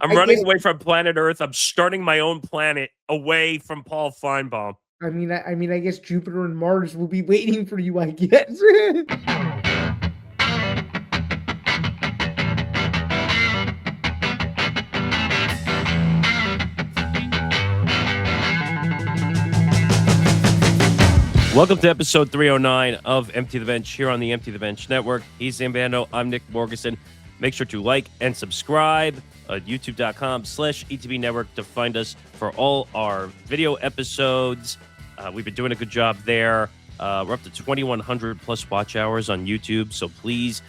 I'm running away from planet Earth. I'm starting my own planet away from Paul Feinbaum. I guess Jupiter and Mars will be waiting for you, I guess. Welcome to episode 309 of Empty the Bench here on the Empty the Bench Network. He's Zain Bando. I'm Nick Morgasen. Make sure to like and subscribe at youtube.com/ETB Network to find us for all our video episodes. We've been doing a good job there. We're up to 2,100 plus watch hours on YouTube, so please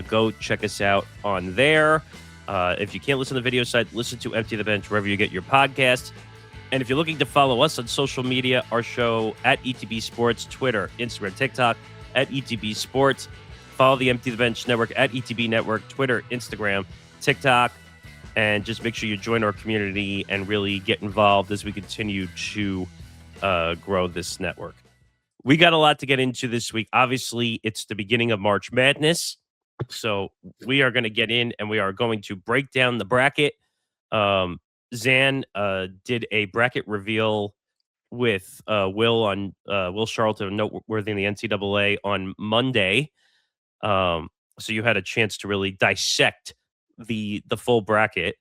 go check us out on there. If you can't listen to the video site, listen to Empty the Bench wherever you get your podcasts. And if you're looking to follow us on social media, our show at ETB Sports, Twitter, Instagram, TikTok, at ETB Sports. Follow the Empty the Bench Network at ETB Network, Twitter, Instagram, TikTok. And just make sure you join our community and really get involved as we continue to grow this network. We got a lot to get into this week. Obviously, it's the beginning of March Madness. So we are going to get in and we are going to break down the bracket. Zain did a bracket reveal with Will Charlton, noteworthy in the NCAA, on Monday. So you had a chance to really dissect the full bracket.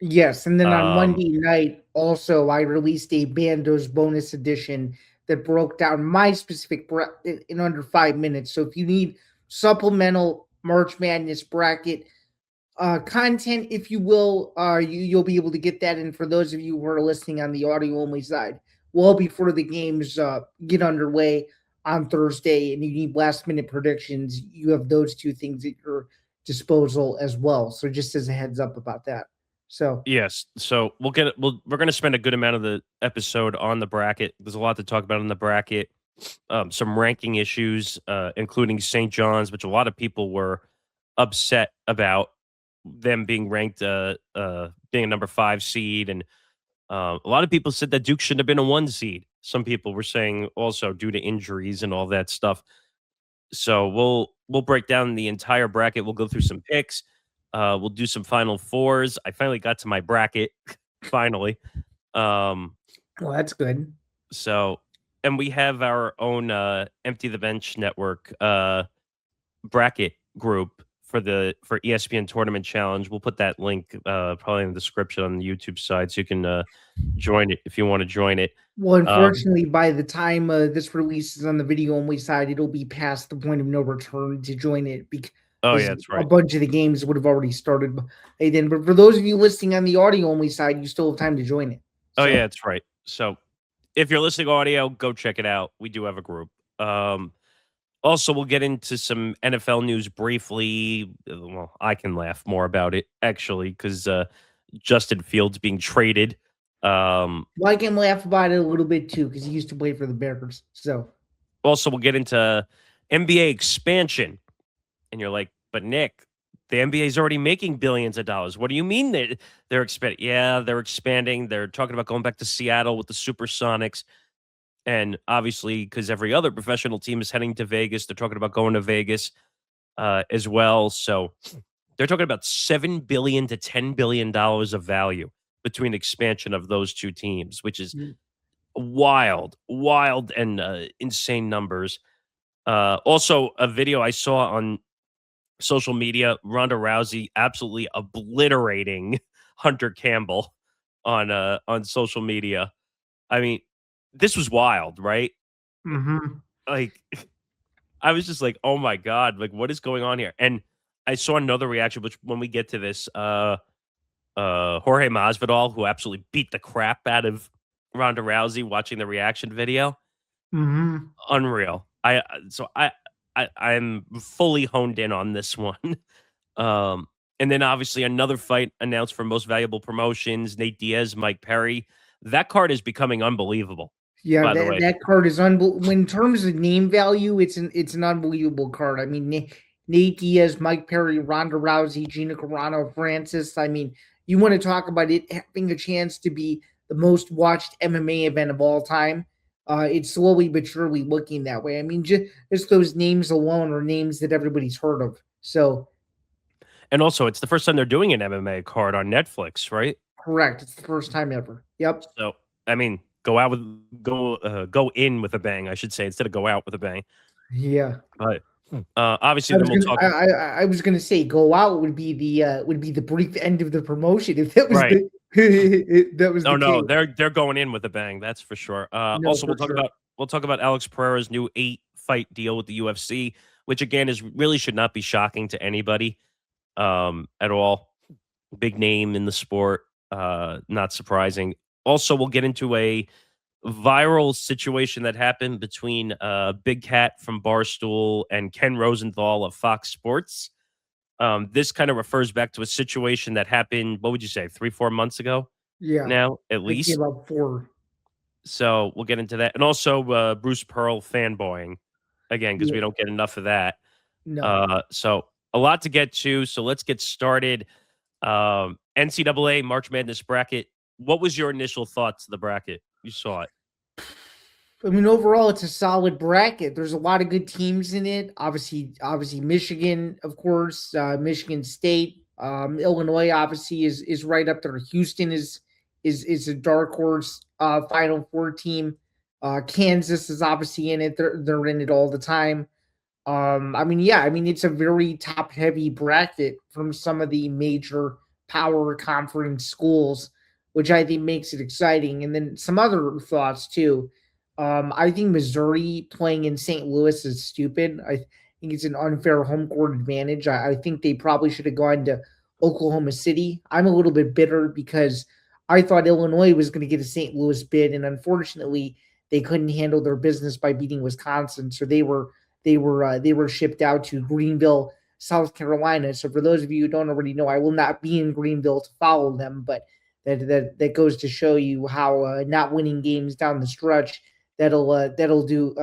Yes, and then on Monday night, also, I released a Bando's bonus edition that broke down my specific bracket in under 5 minutes. So if you need supplemental March Madness bracket content, if you will, you'll be able to get that. And for those of you who are listening on the audio only side, well before the games get underway on Thursday, and you need last minute predictions, you have those two things at your disposal as well. So just as a heads up about that. So yes, so we're going to spend a good amount of the episode on the bracket. There's a lot to talk about in the bracket. Some ranking issues, including St. John's, which a lot of people were upset about them being ranked, being a number 5 seed, and a lot of people said that Duke shouldn't have been a 1 seed. Some people were saying also due to injuries and all that stuff. So we'll break down the entire bracket. We'll go through some picks. We'll do some Final Fours. I finally got to my bracket, finally. Well, that's good. So, and we have our own Empty the Bench Network bracket group for ESPN Tournament Challenge. We'll put that link probably in the description on the YouTube side, so you can join it if you want to join it. Well, unfortunately, by the time this releases on the video only side, it'll be past the point of no return to join it because that's right. A bunch of the games would have already started by then. But for those of you listening on the audio only side, you still have time to join it. So. Oh yeah, that's right. So if you're listening audio, go check it out. We do have a group. Also, we'll get into some NFL news briefly. Well, I can laugh more about it, actually, because Justin Fields being traded. Well, I can laugh about it a little bit, too, because he used to play for the Bears. So, also, we'll get into NBA expansion. And you're like, but Nick, the NBA is already making billions of dollars. What do you mean they're expanding? Yeah, they're expanding. They're talking about going back to Seattle with the Supersonics. And obviously, because every other professional team is heading to Vegas, they're talking about going to Vegas as well. So they're talking about $7 billion to $10 billion of value between expansion of those two teams, which is wild and insane numbers. Also, a video I saw on social media, Ronda Rousey absolutely obliterating Hunter Campbell on social media. I mean, this was wild, right? Mm-hmm. Like, I was just like, oh my God, like, what is going on here? And I saw another reaction, which when we get to this, Jorge Masvidal, who absolutely beat the crap out of Ronda Rousey, watching the reaction video. Mm-hmm. Unreal. I'm fully honed in on this one. And then obviously another fight announced for Most Valuable Promotions, Nate Diaz, Mike Perry. That card is becoming unbelievable. Yeah, that card is unbelievable. In terms of name value, it's an unbelievable card. I mean, Nate Diaz, Mike Perry, Ronda Rousey, Gina Carano, Francis. I mean, you want to talk about it having a chance to be the most watched MMA event of all time. It's slowly but surely looking that way. I mean, just those names alone are names that everybody's heard of. So, And also, it's the first time they're doing an MMA card on Netflix, right? Correct. It's the first time ever. Yep. So, I mean, go in with a bang, I should say, instead of go out with a bang. Yeah. But obviously, I then was we'll gonna talk. I was gonna say go out would be the brief end of the promotion if that was Right. that was Oh the no, case. they're going in with a bang. That's for sure. No, Also, for sure. we'll talk about Alex Pereira's new 8-fight deal with the UFC, which again is really should not be shocking to anybody at all. Big name in the sport, not surprising. Also, we'll get into a viral situation that happened between Big Cat from Barstool and Ken Rosenthal of Fox Sports. This kind of refers back to a situation that happened, what would you say, 3, 4 months ago Yeah. now, at I think least? about 4. So we'll get into that. And also Bruce Pearl fanboying again, because Yeah. we don't get enough of that. No. So a lot to get to. So let's get started. NCAA March Madness bracket. What was your initial thoughts of the bracket? You saw it. I mean, overall, it's a solid bracket. There's a lot of good teams in it. Obviously, Michigan, of course, Michigan State, Illinois, obviously is right up there. Houston is a dark horse Final Four team. Kansas is obviously in it. They're in it all the time. I mean, yeah, I mean, it's a very top heavy bracket from some of the major power conference schools, which I think makes it exciting. And then some other thoughts too. I think Missouri playing in St. Louis is stupid. I think it's an unfair home court advantage. I think they probably should have gone to Oklahoma City. I'm a little bit bitter because I thought Illinois was going to get a St. Louis bid, and unfortunately, they couldn't handle their business by beating Wisconsin, so they were shipped out to Greenville, South Carolina. So for those of you who don't already know, I will not be in Greenville to follow them, but that goes to show you how not winning games down the stretch that'll do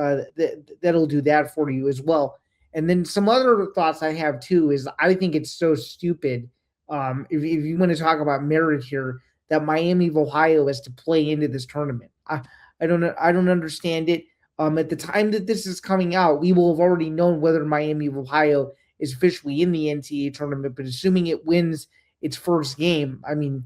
that'll do that for you as well. And then some other thoughts I have too is I think it's so stupid. If you want to talk about merit here, that Miami of Ohio has to play into this tournament. I don't understand it. At the time that this is coming out, we will have already known whether Miami of Ohio is officially in the NCAA tournament. But assuming it wins its first game, I mean,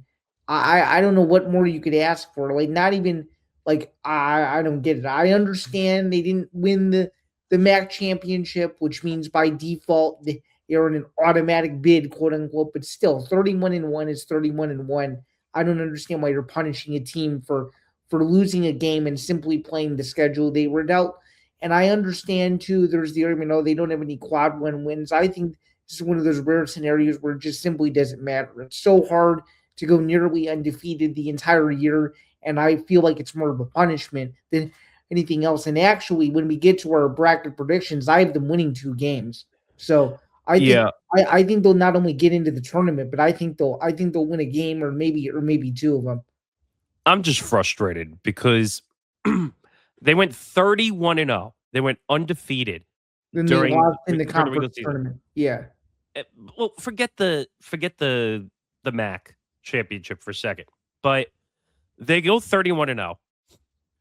I don't know what more you could ask for. Like, not even like I don't get it. I understand they didn't win the MAC championship, which means by default they're in an automatic bid, quote unquote. But still, 31-1 is 31-1. I don't understand why you're punishing a team for losing a game and simply playing the schedule they were dealt. And I understand too, there's the argument, oh, they don't have any quad one wins. I think this is one of those rare scenarios where it just simply doesn't matter. It's so hard to go nearly undefeated the entire year. And I feel like it's more of a punishment than anything else. And actually, when we get to our bracket predictions, I have them winning 2 games. So Yeah, I think they'll not only get into the tournament, but I think they'll win a game or maybe 2 of them. I'm just frustrated because they went 31-0. They went undefeated Then they during lost in the during the regular conference season. tournament. Yeah. Eh, Well, forget the MAC championship for a second, but they go 31-0.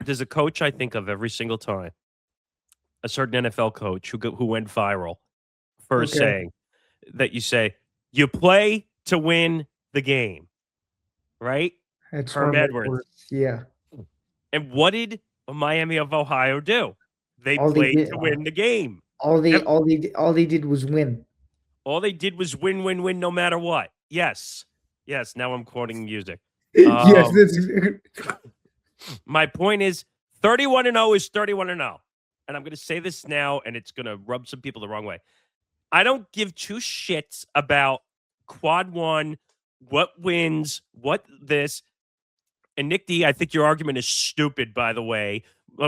There's a coach I think of every single time, a certain NFL coach who went viral for Okay. saying that you say you play to win the game, right? That's Herm Herm Edwards. Edwards. Yeah. And what did Miami of Ohio do? They All they played did to win the game. all they did was win. All they did was win, win, win, no matter what. Yes. Yes. Now I'm quoting music. Yes, that's My point is 31-0 is 31-0. And I'm going to say this now, and it's going to rub some people the wrong way. I don't give 2 shits about quad one, what wins, what this. And Nick D, I think your argument is stupid, by the way,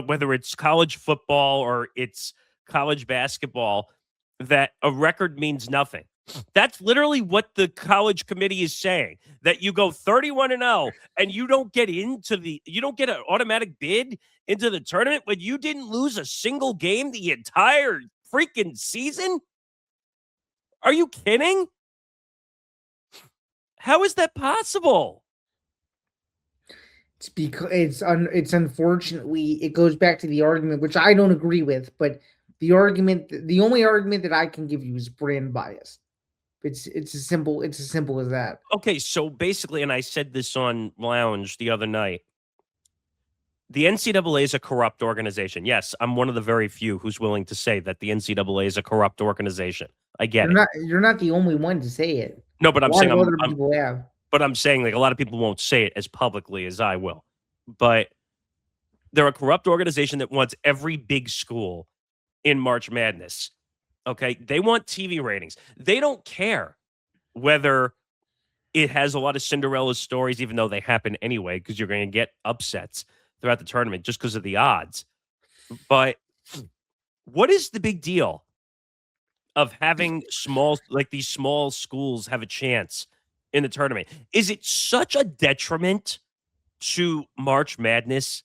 whether it's college football or it's college basketball, that a record means nothing. That's literally what the college committee is saying, that you go 31-0 and you don't get you don't get an automatic bid into the tournament when you didn't lose a single game the entire freaking season. Are you kidding? How is that possible? it's because it's unfortunately it goes back to the argument which I don't agree with, but the only argument that I can give you is brand bias. It's as simple as that. Okay, so basically, and I said this on Lounge the other night, the NCAA is a corrupt organization. Yes, I'm one of the very few who's willing to say that the NCAA is a corrupt organization. I get it. You're not the only one to say it. No, but A I'm lot saying of other people have. but I'm saying like a lot of people won't say it as publicly as I will. But they're a corrupt organization that wants every big school in March Madness. Okay, they want TV ratings. They don't care whether it has a lot of Cinderella stories, even though they happen anyway, because you're going to get upsets throughout the tournament just because of the odds. But what is the big deal of having these small schools have a chance in the tournament? Is it such a detriment to March Madness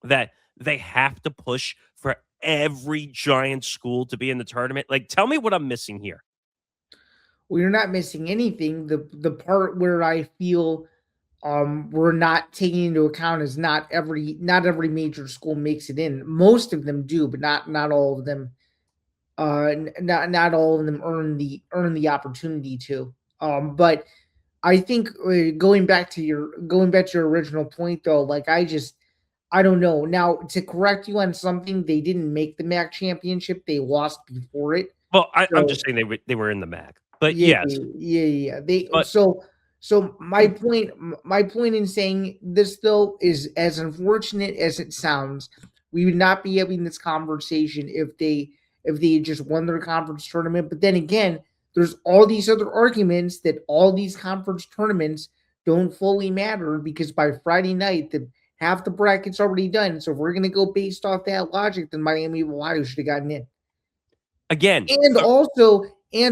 that they have to push for every giant school to be in the tournament? Like, tell me what I'm missing here. Well, you're not missing anything. The part where I feel we're not taking into account is not every major school makes it in. Most of them do, but not all of them. Not all of them earn the opportunity to. But I think going back to your original point though, like I don't know. Now to correct you on something, they didn't make the MAC championship; they lost before it. Well, I'm So just saying they were in the MAC, but yeah, yes, yeah. They but so my point in saying this though is, as unfortunate as it sounds, we would not be having this conversation if they had just won their conference tournament. But then again, there's all these other arguments that all these conference tournaments don't fully matter because by Friday night half the bracket's already done. So if we're gonna go based off that logic, then Miami of Ohio should have gotten in. again, And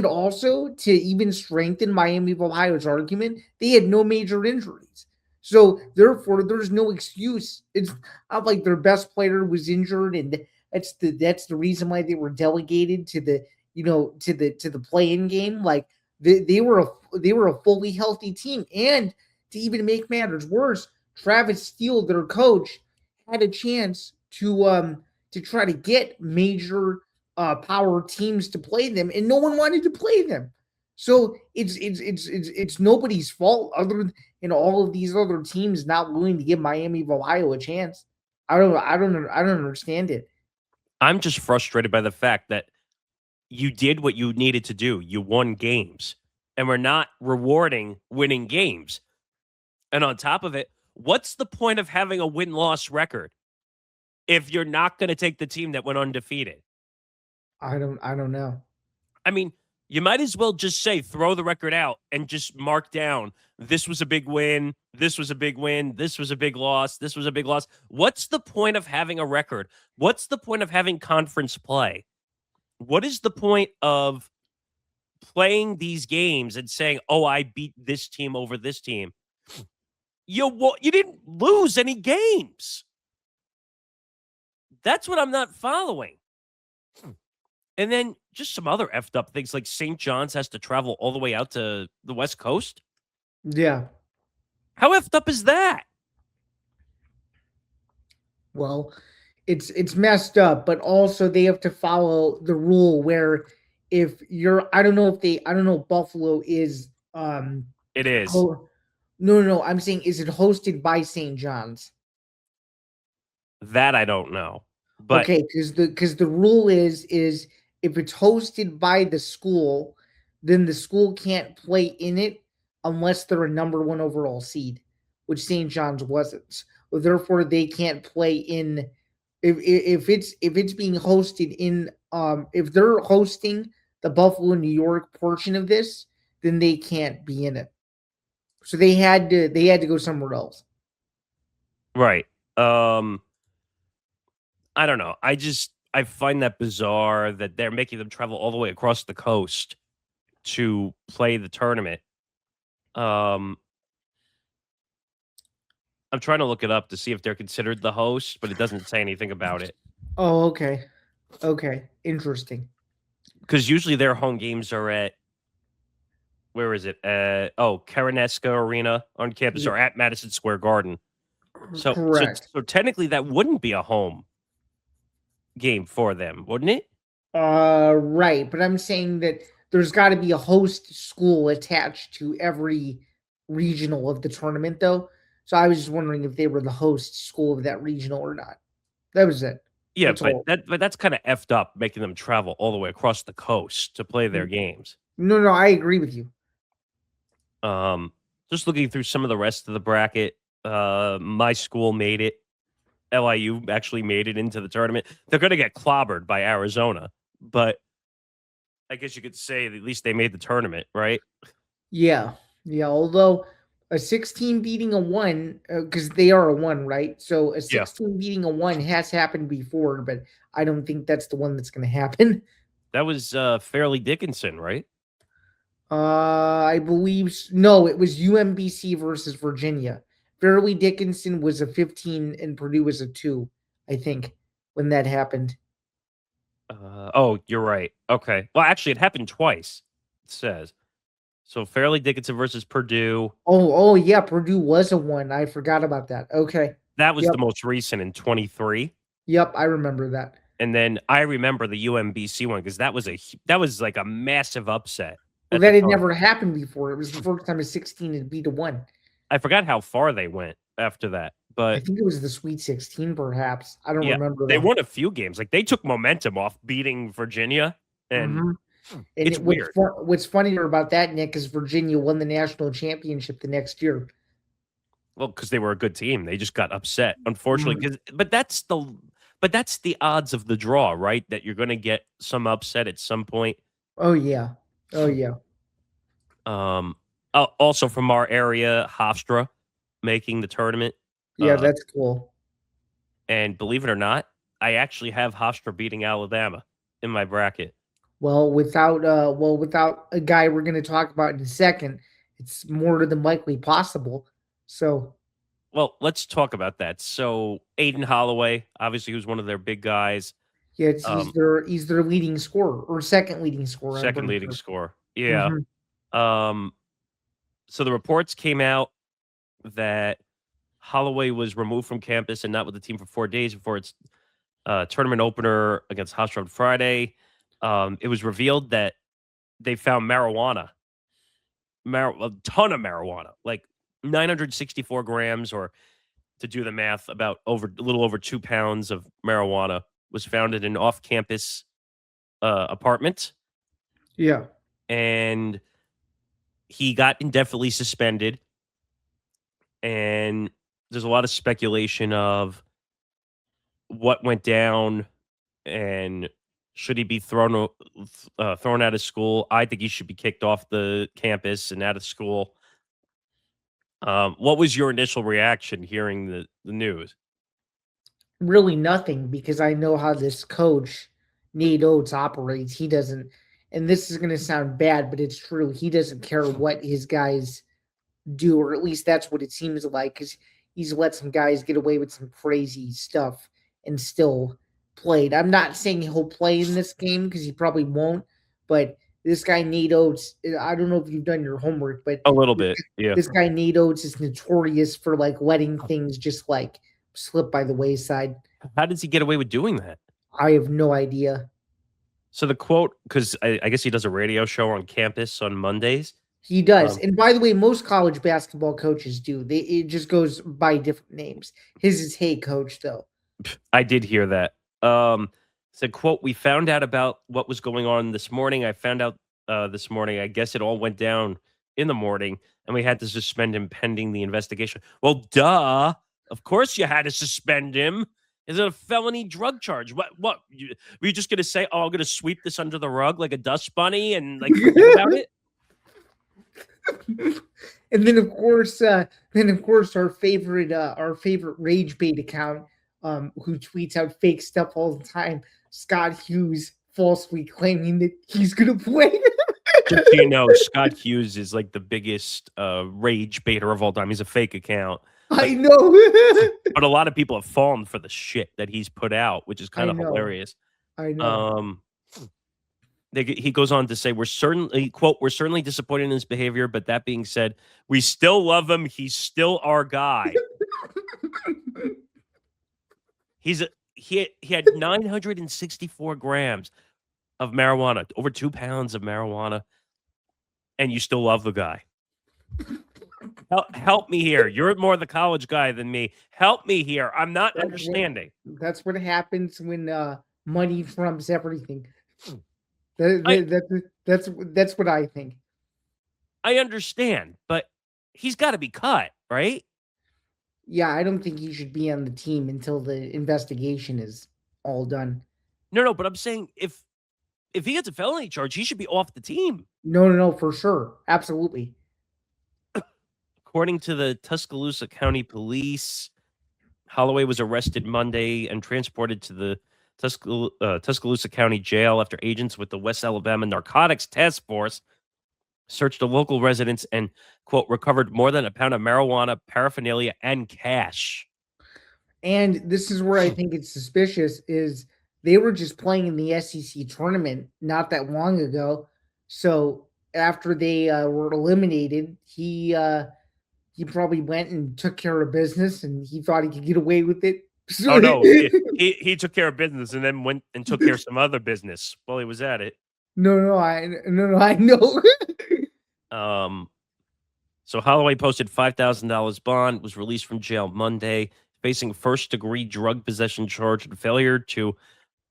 also to even strengthen Miami of Ohio's argument, they had no major injuries. So therefore, there's no excuse. It's not like their best player was injured, and that's the reason why they were delegated to the to the play-in game. Like they were a fully healthy team, and to even make matters worse, Travis Steele, their coach, had a chance to try to get major power teams to play them, and no one wanted to play them. So it's nobody's fault other than all of these other teams not willing to give Miami of Ohio a chance. I don't understand it. I'm just frustrated by the fact that you did what you needed to do. You won games, and we're not rewarding winning games. And on top of it, what's the point of having a win-loss record if you're not going to take the team that went undefeated? I don't know. I mean, you might as well just say throw the record out and just mark down this was a big win, this was a big win, this was a big loss, this was a big loss. What's the point of having a record? What's the point of having conference play? What is the point of playing these games and saying, "Oh, I beat this team over this team"? You didn't lose any games. That's what I'm not following. And then just some other effed up things like St. John's has to travel all the way out to the West Coast. Yeah. How effed up is that? Well, it's messed up, but also they have to follow the rule where if you're I don't know if Buffalo is It is. no, I'm saying is it hosted by St. John's? That I don't know. But okay, because the rule is if it's hosted by the school, then the school can't play in it unless they're a number one overall seed, which St. John's wasn't. Therefore, they can't play in if it's being hosted in if they're hosting the Buffalo, New York portion of this, then they can't be in it. So they had to go somewhere else. right. I don't know. I find that bizarre that they're making them travel all the way across the coast to play the tournament. I'm trying to look it up to see if they're considered the host, but it doesn't say anything about it. Oh, okay. Okay. Interesting. Because usually their home games are at where is it? Karoneska Arena on campus or at Madison Square Garden. So correct. So technically that wouldn't be a home game for them, wouldn't it? Right. But I'm saying that there's got to be a host school attached to every regional of the tournament, though. So I was just wondering if they were the host school of that regional or not. That was it. Yeah, That's but all. that's kind of effed up, making them travel all the way across the coast to play their games. No, no, I agree with you. Just looking through some of the rest of the bracket, my school made it. LIU actually made it into the tournament. They're going to get clobbered by Arizona, but I guess you could say at least they made the tournament, right? Yeah, yeah. Although a 16 beating a one, because they are a one, right? So a Yeah, 16 beating a one has happened before, but I don't think that's the one that's going to happen. that was Fairleigh Dickinson, right? I believe no, it was UMBC versus Virginia. Fairleigh Dickinson was a 15 and Purdue was a 2, I think, when that happened. Oh, you're right. Okay. Well, actually, it happened twice. It says so. Fairleigh Dickinson versus Purdue. Oh, yeah, Purdue was a 1. I forgot about that. Okay. That was Yep. the most recent in 23. Yep, I remember that. And then I remember the UMBC one because that was like a massive upset Well, at the that had time. never happened before. It was the first time a 16 had beat a 1. I forgot how far they went after that, I but think it was the Sweet 16, perhaps. I don't yeah, remember they though. won a few games. Like they took momentum off beating Virginia, and Mhm. And it's weird. what's funnier about that, Nick, is Virginia won the national championship the next year. Well, because they were a good team, they just got upset, unfortunately. Mhm. But that's the odds of the draw, right? That you're going to get some upset at some point. Oh yeah. Oh yeah. Um, also from our area, Hofstra making the tournament. Yeah, that's cool. And believe it or not, I actually have Hofstra beating Alabama in my bracket. Without a guy we're going to talk about in a second, it's more than likely possible. So, Well, let's talk about that. So Aiden Holloway, obviously, who's one of their big guys, yeah, um, he's their leading scorer or second leading scorer, I'm second pretty leading sure. scorer. Yeah. Mhm. Um, so the reports came out that Holloway was removed from campus and not with the team for 4 days before its tournament opener against Hofstra on Friday. It was revealed that they found marijuana, a ton of marijuana, like 964 grams, or to do the math, about a little over 2 pounds of marijuana was found in an off-campus apartment, Yeah. and he got indefinitely suspended. And there's a lot of speculation of what went down and should he be thrown out of school. I think he should be kicked off the campus and out of school. What was your initial reaction hearing the news? Really nothing, because I know how this coach, Nate Oates, operates. He doesn't, and this is going to sound bad, but it's true. He doesn't care what his guys do, or at least that's what it seems like, because he's let some guys get away with some crazy stuff and still played. I'm not saying he'll play in this game because he probably won't, but this guy Nate Oates, I don't know if you've done your homework, but A little bit, yeah. this guy Nate Oates is notorious for like letting things just like slip by the wayside. How does he get away with doing that? I have no idea. So the quote, because I guess he does a radio show on campus on Mondays. He does. Um, And by the way, most college basketball coaches do. It just goes by different names. His is "Hey Coach" though. I did hear that. Said, quote, "We found out about what was going on this morning. I found out this morning. I guess it all went down in the morning, and we had to suspend him pending the investigation." Well, duh. Of course you had to suspend him. Is it a felony drug charge? What? Were you just going to say, "Oh, I'm going to sweep this under the rug like a dust bunny and like forget about it"? And then of course, our favorite rage bait account, who tweets out fake stuff all the time, Scott Hughes, falsely claiming that he's gonna play. Just so you know, Scott Hughes is like the biggest rage baiter of all time. He's a fake account. I know. But a lot of people have fallen for the shit that he's put out, which is kind I of know. hilarious. I know. Um, he goes on to say, "We're certainly, quote, we're certainly disappointed in his behavior, but that being said, we still love him. He's still our guy." He had 964 grams. of marijuana, over 2 pounds of marijuana, and you still love the guy. Help me here. You're more the college guy than me. Help me here. I'm not understanding. That's what happens when money trumps everything. I That's what I think. I understand, but he's got to be cut, right? Yeah, I don't think he should be on the team until the investigation is all done. No, but I'm saying if he gets a felony charge, he should be off the team. No, for sure. Absolutely. According to the Tuscaloosa County Police, Holloway was arrested Monday and transported to the Tuscaloosa County Jail after agents with the West Alabama Narcotics Task Force searched a local residence and, quote, recovered more than a pound of marijuana, paraphernalia, and cash. And this is where I think it's suspicious is they were just playing in the SEC tournament not that long ago. So after they were eliminated, he probably went and took care of business, and he thought he could get away with it. So oh no, he took care of business and then went and took care of some other business while he was at it. I know. So Holloway posted $5,000 bond, was released from jail Monday, facing first-degree drug possession charge and failure to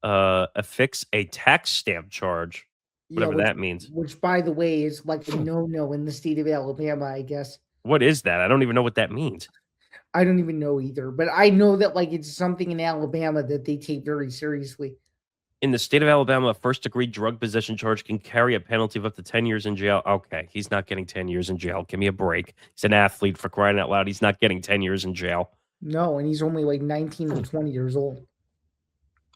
affix a tax stamp charge, whatever that means. Which, by the way, is like a no-no in the state of Alabama, I guess. What is that? I don't even know what that means. I don't even know either, but I know that like it's something in Alabama that they take very seriously. In the state of Alabama, a first-degree drug possession charge can carry a penalty of up to 10 years in jail. Okay, he's not getting 10 years in jail. Give me a break. He's an athlete, for crying out loud. He's not getting 10 years in jail. No, and he's only like 19 or 20 years old.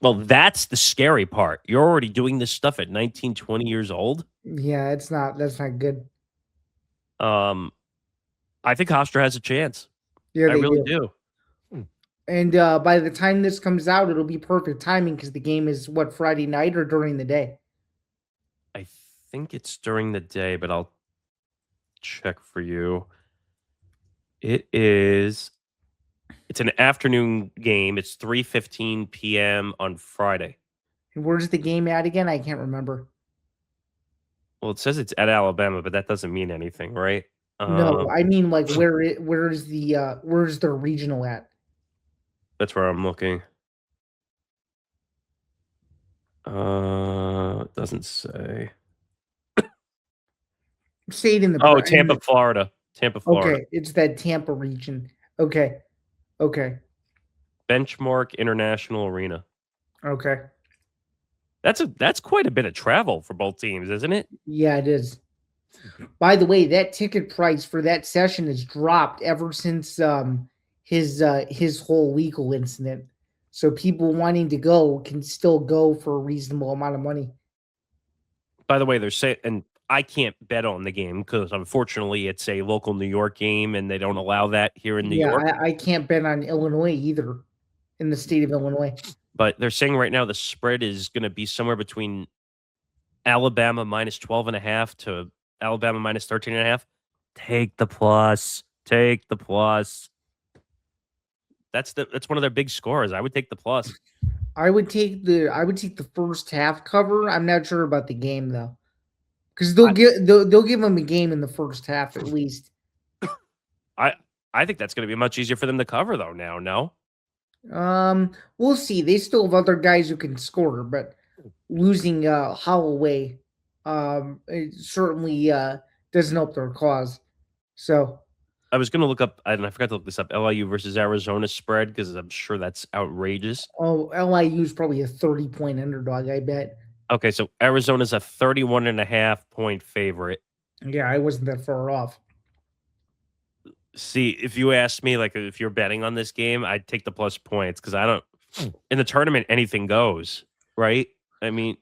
Well, that's the scary part. You're already doing this stuff at 19, 20 years old? Yeah, that's not good. I think Hofstra has a chance. Yeah, I really do. And by the time this comes out, it'll be perfect timing because the game is what, Friday night or during the day? I think it's during the day, but I'll check for you. It's an afternoon game. It's 3:15 p.m. on Friday. And where's the game at again? I can't remember. Well, it says it's at Alabama, but that doesn't mean anything, right? No, I mean like where's the regional at? That's where I'm looking. It doesn't say. Say it in the Tampa, Florida. Tampa, Florida. Okay, it's that Tampa region. Okay. Benchmark International Arena. Okay. That's quite a bit of travel for both teams, isn't it? Yeah, it is. By the way, that ticket price for that session has dropped ever since his whole legal incident. So people wanting to go can still go for a reasonable amount of money. By the way, they're saying, and I can't bet on the game because unfortunately it's a local New York game and they don't allow that here in New York. I can't bet on Illinois either, in the state of Illinois. But they're saying right now the spread is going to be somewhere between Alabama minus 12.5 to Alabama minus 13.5. Take the plus. Take the plus. That's one of their big scores. I would take the plus. I would take the first half cover. I'm not sure about the game though, because they'll give them a game in the first half at least. I think that's going to be much easier for them to cover though. Now, no. We'll see. They still have other guys who can score, but losing Holloway, it certainly doesn't help their cause. So. I was going to look up, and I forgot to look this up, LIU versus Arizona spread, because I'm sure that's outrageous. Oh, LIU is probably a 30-point underdog, I bet. Okay, so Arizona's a 31.5-point favorite. Yeah, I wasn't that far off. See, if you asked me, like, if you're betting on this game, I'd take the plus points, because I don't, in the tournament, anything goes, right? I mean...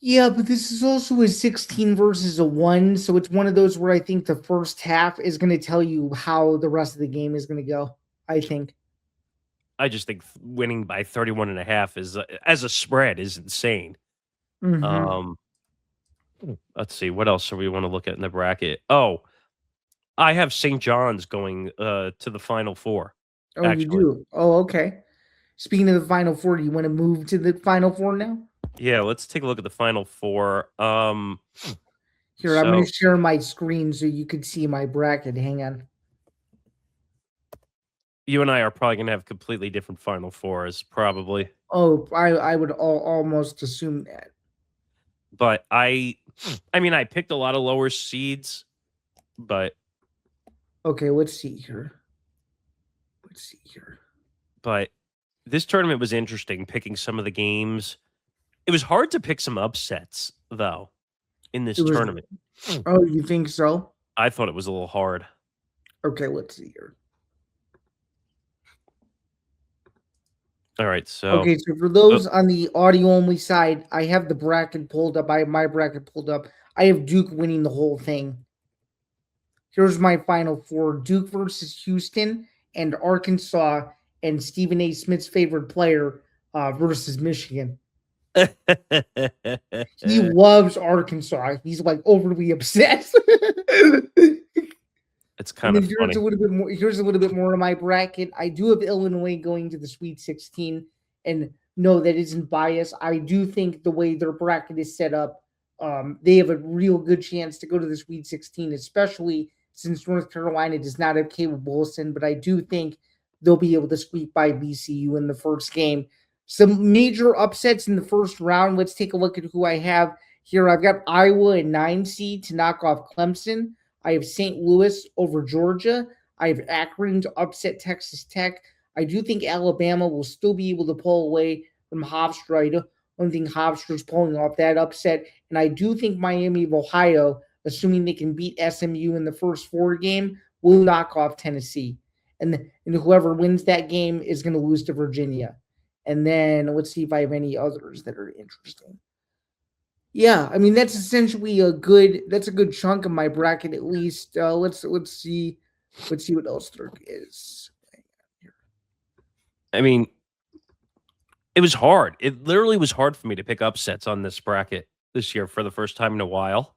Yeah, but this is also a 16 versus a 1, so it's one of those where I think the first half is going to tell you how the rest of the game is going to go, I think. I just think winning by 31.5 is, as a spread, is insane. Mm-hmm. Let's see, what else do we want to look at in the bracket? Oh, I have St. John's going to the Final Four. Oh, actually. You do? Oh, okay. Speaking of the Final Four, do you want to move to the Final Four now? Yeah, let's take a look at the final four. Here, I'm going So to share my screen so you can see my bracket. Hang on. you and I are probably gonna have completely different final fours, probably. Oh, I would almost assume that. But I mean, I picked a lot of lower seeds, but Okay, let's see here. Let's see here. but this tournament was interesting. Picking some of the games, it was hard to pick some upsets though in this It was. tournament. Oh, you think so? I thought it was a little hard. Okay, let's see here. All right, so Okay, so for those on the audio only side, I have the bracket pulled up. I have my bracket pulled up. I have Duke winning the whole thing. Here's my final four: Duke versus Houston and Arkansas, and Stephen A. Smith's favorite player versus Michigan. He loves Arkansas. He's like overly obsessed. It's And kind then of funny. Here's a little bit more of my bracket. I do have Illinois going to the Sweet 16, and no, that isn't biased. I do think the way their bracket is set up, they have a real good chance to go to the Sweet 16, especially since North Carolina does not have Caleb Wilson. But I do think they'll be able to squeak by VCU in the first game. Some major upsets in the first round. Let's take a look at who I have here. I've got Iowa and 9 seed to knock off Clemson. I have St. Louis over Georgia. I have Akron to upset Texas Tech. I do think Alabama will still be able to pull away from Hofstra. I don't think Hofstra's pulling off that upset. And I do think Miami of Ohio, assuming they can beat SMU in the first four game, will knock off Tennessee. And whoever wins that game is going to lose to Virginia. And then let's see if I have any others that are interesting. Yeah, I mean that's essentially a good chunk of my bracket at least. Let's see what else there is. I mean, it was hard. It literally was hard for me to pick upsets on this bracket this year for the first time in a while.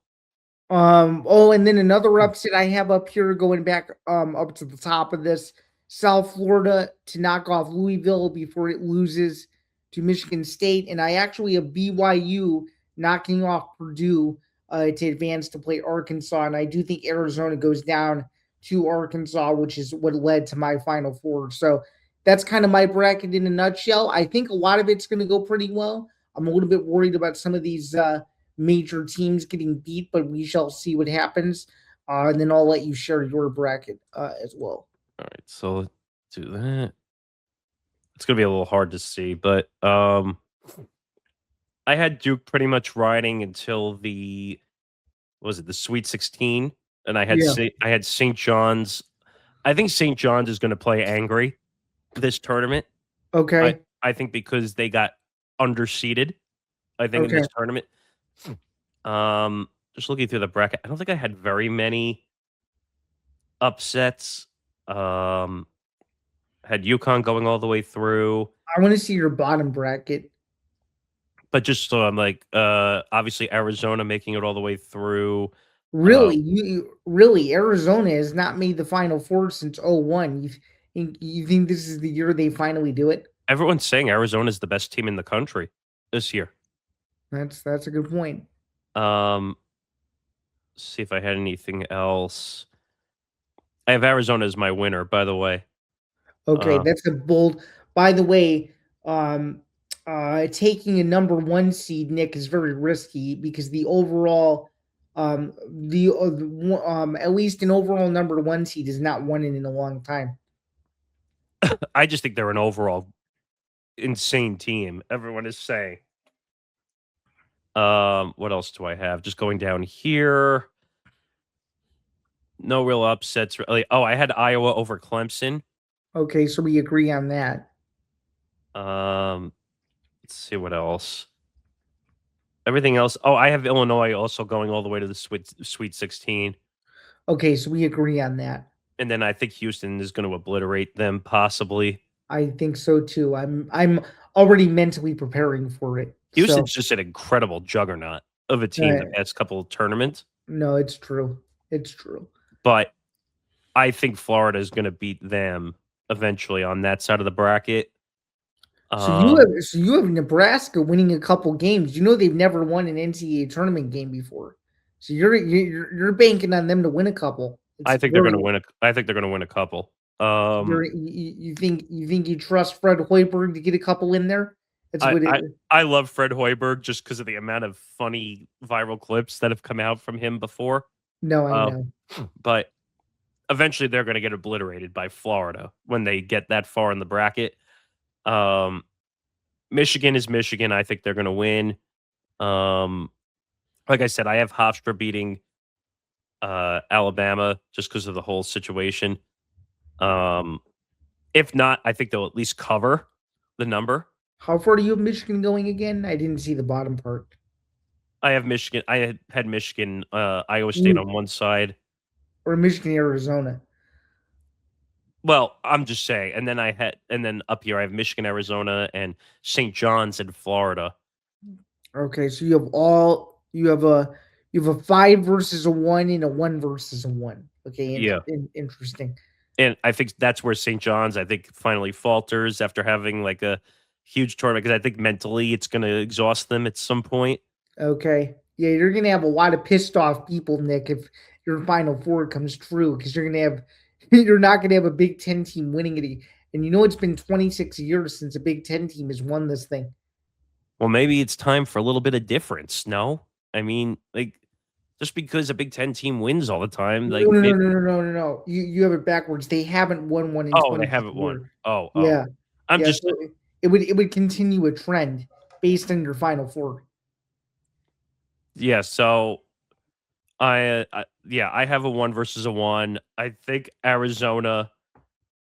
Oh, and then another upset I have up here going back up to the top of this. South Florida to knock off Louisville before it loses to Michigan State. And I actually have BYU knocking off Purdue to advance to play Arkansas. And I do think Arizona goes down to Arkansas, which is what led to my Final Four. So that's kind of my bracket in a nutshell. I think a lot of it's going to go pretty well. I'm a little bit worried about some of these major teams getting beat, but we shall see what happens. And then I'll let you share your bracket as well. All right, so let's do that. It's gonna be a little hard to see, but I had Duke pretty much riding until the the Sweet 16, and I had St. John's. I think St. John's is going to play angry this tournament. Okay. I think because they got underseeded. I think in this tournament. Just looking through the bracket, I don't think I had very many upsets. Had UConn going all the way through. I want to see your bottom bracket. But just so I'm like, obviously Arizona making it all the way through. Really, really Arizona has not made the Final Four since 01. You think this is the year they finally do it? Everyone's saying Arizona is the best team in the country this year. That's a good point. See if I had anything else. I have Arizona as my winner, by the way. Okay, that's a bold. By the way, taking a number 1 seed, Nick, is very risky because the overall, at least an overall number 1 seed is not won in a long time. I just think they're an overall insane team. Everyone is saying. What else do I have? Just going down here. No real upsets really. Oh, I had Iowa over Clemson. Okay, so we agree on that. Let's see what else. Everything else. Oh, I have Illinois also going all the way to the Sweet 16. Okay, so we agree on that. And then I think Houston is going to obliterate them, possibly. I think so too. I'm already mentally preparing for it. Houston's just an incredible juggernaut of a team the past couple of tournaments. No, it's true. It's true. But I think Florida is going to beat them eventually on that side of the bracket. So you have Nebraska winning a couple games. You know they've never won an NCAA tournament game before. So you're banking on them to win a couple. I think they're going to win. I think they're going to win a couple. You think you trust Fred Hoiberg to get a couple in there? That's what it. I love Fred Hoiberg just because of the amount of funny viral clips that have come out from him before. No, I know. But eventually they're going to get obliterated by Florida when they get that far in the bracket. Michigan is Michigan. I think they're going to win. Like I said, I have Hofstra beating Alabama just because of the whole situation. If not, I think they'll at least cover the number. How far do you have Michigan going again? I didn't see the bottom part. I have Michigan. I had Michigan, Iowa State on one side. Or Michigan, Arizona. Well, I'm just saying. And then up here I have Michigan, Arizona, and St. John's in Florida. Okay, so you have a 5 versus a 1 and a 1 versus a 1. Okay, interesting. And I think that's where St. John's, I think, finally falters after having like a huge tournament because I think mentally it's going to exhaust them at some point. Okay. Yeah, you're going to have a lot of pissed off people, Nick, if your Final Four comes true because you're not going to have a Big Ten team winning it. And you know it's been 26 years since a Big Ten team has won this thing. Well, maybe it's time for a little bit of difference, no? I mean, like, just because a Big Ten team wins all the time, like no. You have it backwards. They haven't won one in 20 they haven't won. Yeah. So it would continue a trend based on your Final Four. Yeah, so I have a 1 versus a 1. I think Arizona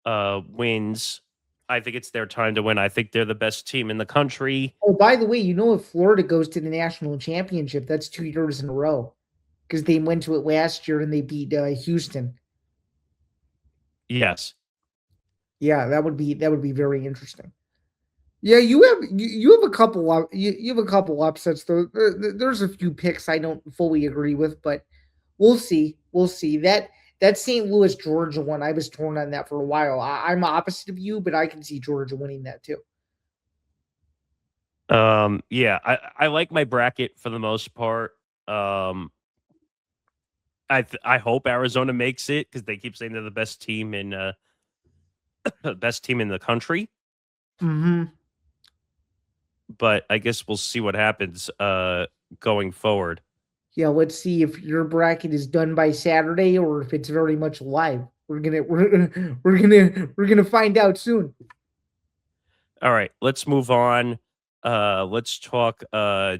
wins. I think it's their time to win. I think they're the best team in the country. Oh, by the way, if Florida goes to the national championship, that's 2 years in a row because they went to it last year and they beat Houston. Yes. Yeah, that would be very interesting. Yeah, you have a couple you have a couple upsets though. There's a few picks I don't fully agree with, but we'll see. We'll see. That St. Louis Georgia one, I was torn on that for a while. I'm opposite of you, but I can see Georgia winning that too. Yeah, I like my bracket for the most part. I hope Arizona makes it because they keep saying they're the best team in the country. Mm-hmm. But I guess we'll see what happens going forward. Yeah, let's see if your bracket is done by Saturday or if it's very much live. We're gonna find out soon. All right, let's move on. Let's talk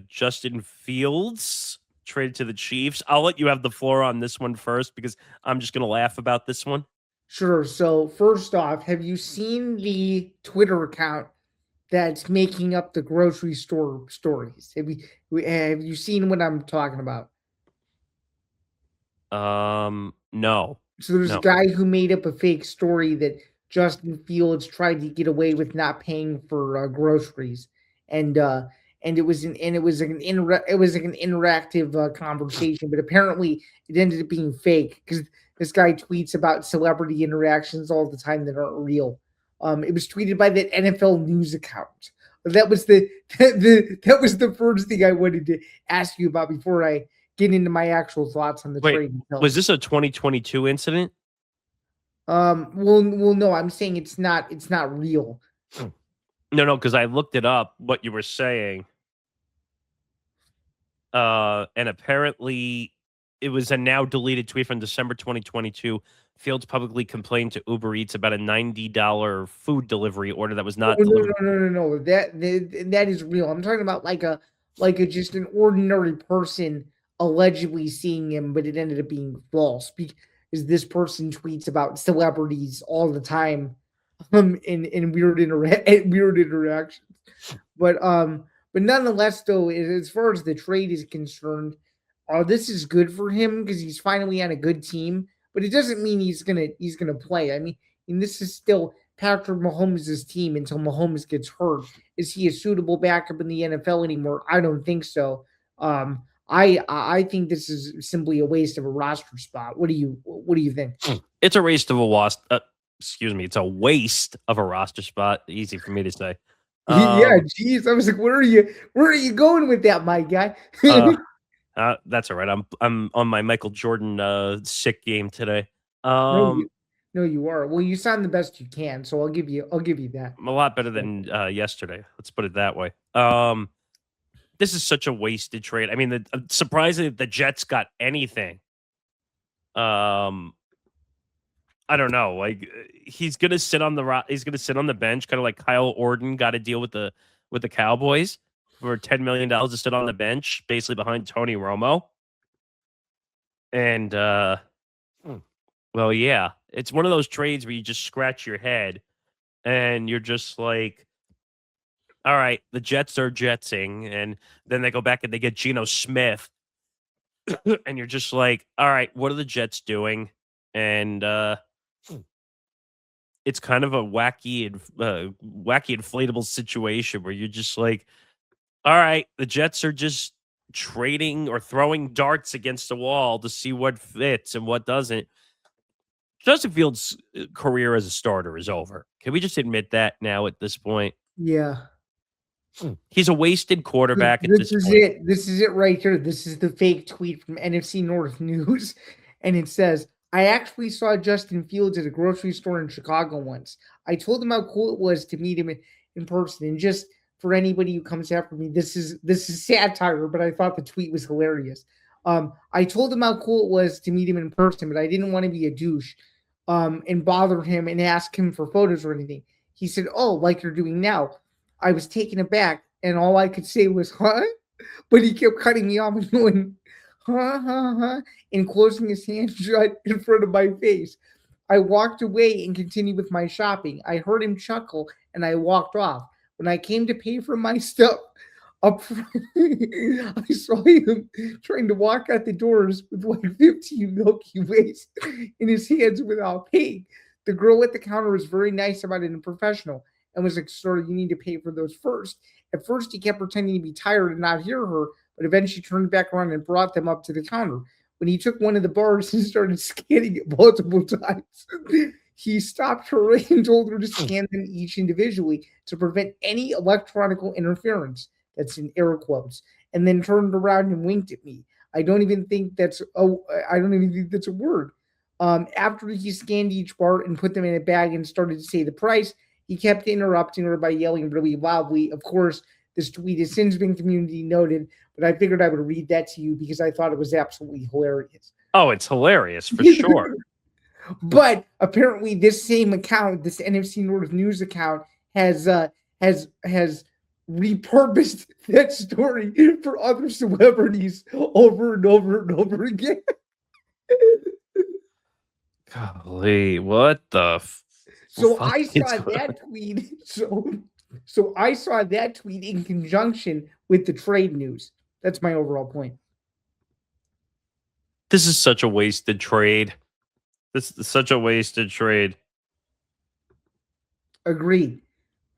Justin Fields traded to the Chiefs. I'll let you have the floor on this one first because I'm just gonna laugh about this one. Sure. So first off, have you seen the Twitter account that's making up the grocery store stories? Have you seen what I'm talking about? No. So there's a guy who made up a fake story that Justin Fields tried to get away with not paying for groceries, and it was an interactive conversation, but apparently it ended up being fake because this guy tweets about celebrity interactions all the time that aren't real. It was tweeted by the NFL news account. That was the first thing I wanted to ask you about before I get into my actual thoughts on the trade. Was this a 2022 incident? Well, no, I'm saying it's not real. No, because I looked it up, what you were saying. And apparently it was a now deleted tweet from December 2022. Fields publicly complained to Uber Eats about a $90 food delivery order that was not delivered. No. That is real. I'm talking about like a just an ordinary person allegedly seeing him, but it ended up being false because this person tweets about celebrities all the time, in weird interactions. But nonetheless, though, as far as the trade is concerned, this is good for him because he's finally on a good team. But it doesn't mean he's gonna play. I mean, this is still Patrick Mahomes' team until Mahomes gets hurt. Is he a suitable backup in the NFL anymore? I don't think so. I think this is simply a waste of a roster spot. What do you think? It's a waste of a waste of a roster spot. Easy for me to say. Yeah, geez. I was like, where are you going with that, my guy? That's all right. I'm on my Michael Jordan sick game today. No, you are. Well, you sound the best you can, so I'll give you that. I'm a lot better than yesterday. Let's put it that way. This is such a wasted trade. I mean, surprisingly, the Jets got anything. I don't know. Like he's gonna sit on the bench, kind of like Kyle Orton got to deal with the Cowboys for $10 million to sit on the bench, basically behind Tony Romo. And well, yeah, it's one of those trades where you just scratch your head and you're just like, all right, the Jets are jetsing, and then they go back and they get Geno Smith, and you're just like, all right, what are the Jets doing? And it's kind of a wacky inflatable situation where you're just like, all right, the Jets are just trading or throwing darts against the wall to see what fits and what doesn't. Justin Fields' career as a starter is over. Can we just admit that now at this point? Yeah. He's a wasted quarterback at this point. It. This is it right here. This is the fake tweet from NFC North News. And it says, I actually saw Justin Fields at a grocery store in Chicago once. I told him how cool it was to meet him in person. And just for anybody who comes after me, this is satire, but I thought the tweet was hilarious. I told him how cool it was to meet him in person, but I didn't want to be a douche and bother him and ask him for photos or anything. He said, oh, like you're doing now. I was taken aback, and all I could say was, huh? But he kept cutting me off and going, huh, and closing his hand shut in front of my face. I walked away and continued with my shopping. I heard him chuckle, and I walked off. When I came to pay for my stuff, up front, I saw him trying to walk out the doors with like 15 Milky Ways in his hands without paying. The girl at the counter was very nice about it and professional and was like, sir, you need to pay for those first. At first, he kept pretending to be tired and not hear her, but eventually turned back around and brought them up to the counter. When he took one of the bars and started scanning it multiple times, he stopped her and told her to scan them each individually to prevent any electronic interference. That's in air quotes. And then turned around and winked at me. I don't even think that's a word. After he scanned each bar and put them in a bag and started to say the price, he kept interrupting her by yelling really loudly. Of course, this tweet has since been community noted, but I figured I would read that to you because I thought it was absolutely hilarious. Oh, it's hilarious for sure. But apparently, this same account, this NFC North News account, has repurposed that story for other celebrities over and over and over again. Golly, what the? So I saw that tweet. So I saw that tweet in conjunction with the trade news. That's my overall point. This is such a wasted trade. This is such a wasted trade. Agreed.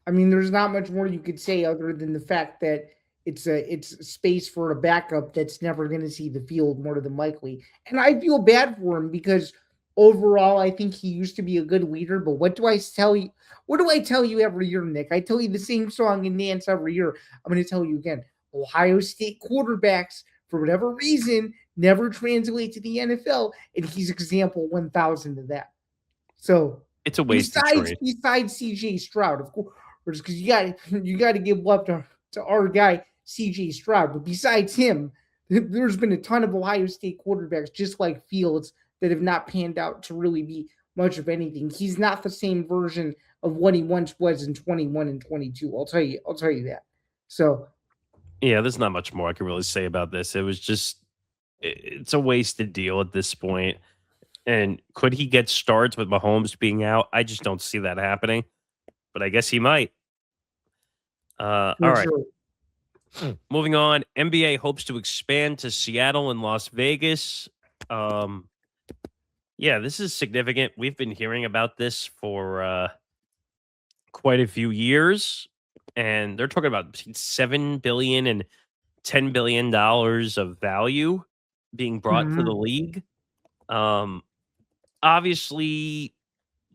I mean, there's not much more you could say other than the fact that it's space for a backup that's never going to see the field more than likely. And I feel bad for him because overall, I think he used to be a good leader. But what do I tell you? What do I tell you every year, Nick? I tell you the same song and dance every year. I'm going to tell you again. Ohio State quarterbacks, for whatever reason, never translate to the NFL, and he's example 1,000 of that. So it's a waste of trade. Besides CJ Stroud, of course, because you got to give love to our guy CJ Stroud. But besides him, there's been a ton of Ohio State quarterbacks just like Fields that have not panned out to really be much of anything. He's not the same version of what he once was in 21 and 22. I'll tell you that. So yeah, there's not much more I can really say about this. It was just it's a wasted deal at this point. And could he get starts with Mahomes being out? I just don't see that happening. But I guess he might. All right. Sure. Moving on. NBA hopes to expand to Seattle and Las Vegas. Yeah, this is significant. We've been hearing about this for quite a few years. And they're talking about between $7 billion and $10 billion of value being brought to the league. Obviously,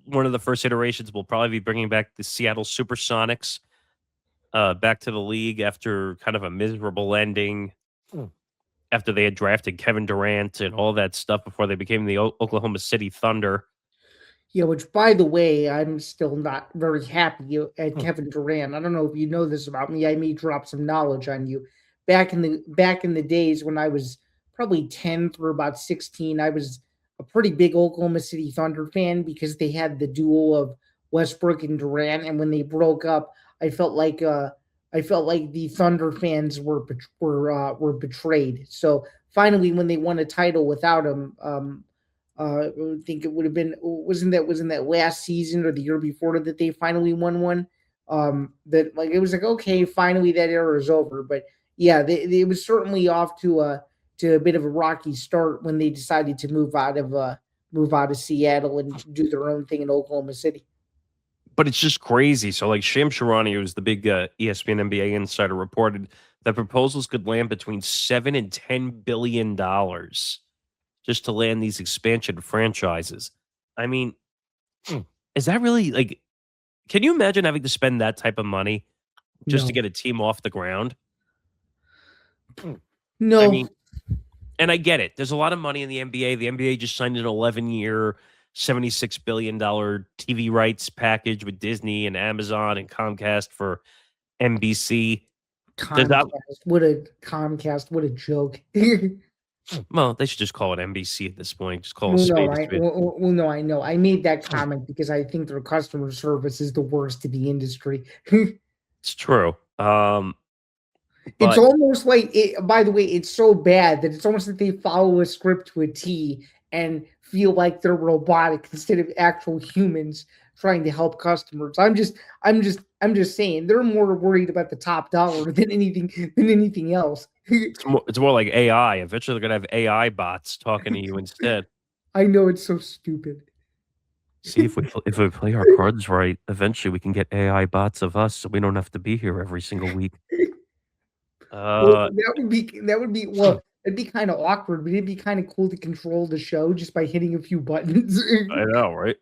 one of the first iterations will probably be bringing back the Seattle Supersonics. back to the league after kind of a miserable ending. After they had drafted Kevin Durant and all that stuff before they became the Oklahoma City Thunder. Yeah, which by the way, I'm still not very happy at Kevin Durant. I don't know if you know this about me. I may drop some knowledge on you. Back in the days when I was probably 10 through about 16, I was a pretty big Oklahoma City Thunder fan because they had the duo of Westbrook and Durant, and when they broke up, I felt like the Thunder fans were betrayed. So finally, when they won a title without him, I think it would have been wasn't that last season or the year before that they finally won one. That like it was like okay, finally that era is over. But yeah, they was certainly off to a bit of a rocky start when they decided to move out of Seattle and do their own thing in Oklahoma City. But it's just crazy. So, like Shams Charania, who's the big ESPN NBA insider, reported that proposals could land between $7 and $10 billion just to land these expansion franchises. I mean, is that really like? Can you imagine having to spend that type of money just to No, get a team off the ground? I no, mean, and I get it. There's a lot of money in the NBA. The NBA just signed an 11-year, $76 billion TV rights package with Disney and Amazon and Comcast for NBC. There's that. Comcast, what a joke. Well, they should just call it NBC at this point. Just call it Well, no, spade a spade. no, I know. I made that comment because I think their customer service is the worst in the industry. It's true. It's But almost like it, by the way, it's so bad that it's almost like they follow a script to a T and feel like they're robotic instead of actual humans trying to help customers. I'm just saying they're more worried about the top dollar than anything else. it's more like AI. Eventually, they're gonna have AI bots talking to you instead. I know it's so stupid. See if we play our cards right. Eventually, we can get AI bots of us, so we don't have to be here every single week. Well, Uh, that would be well, it'd be kind of awkward, but it'd be kind of cool to control the show just by hitting a few buttons. I know, right?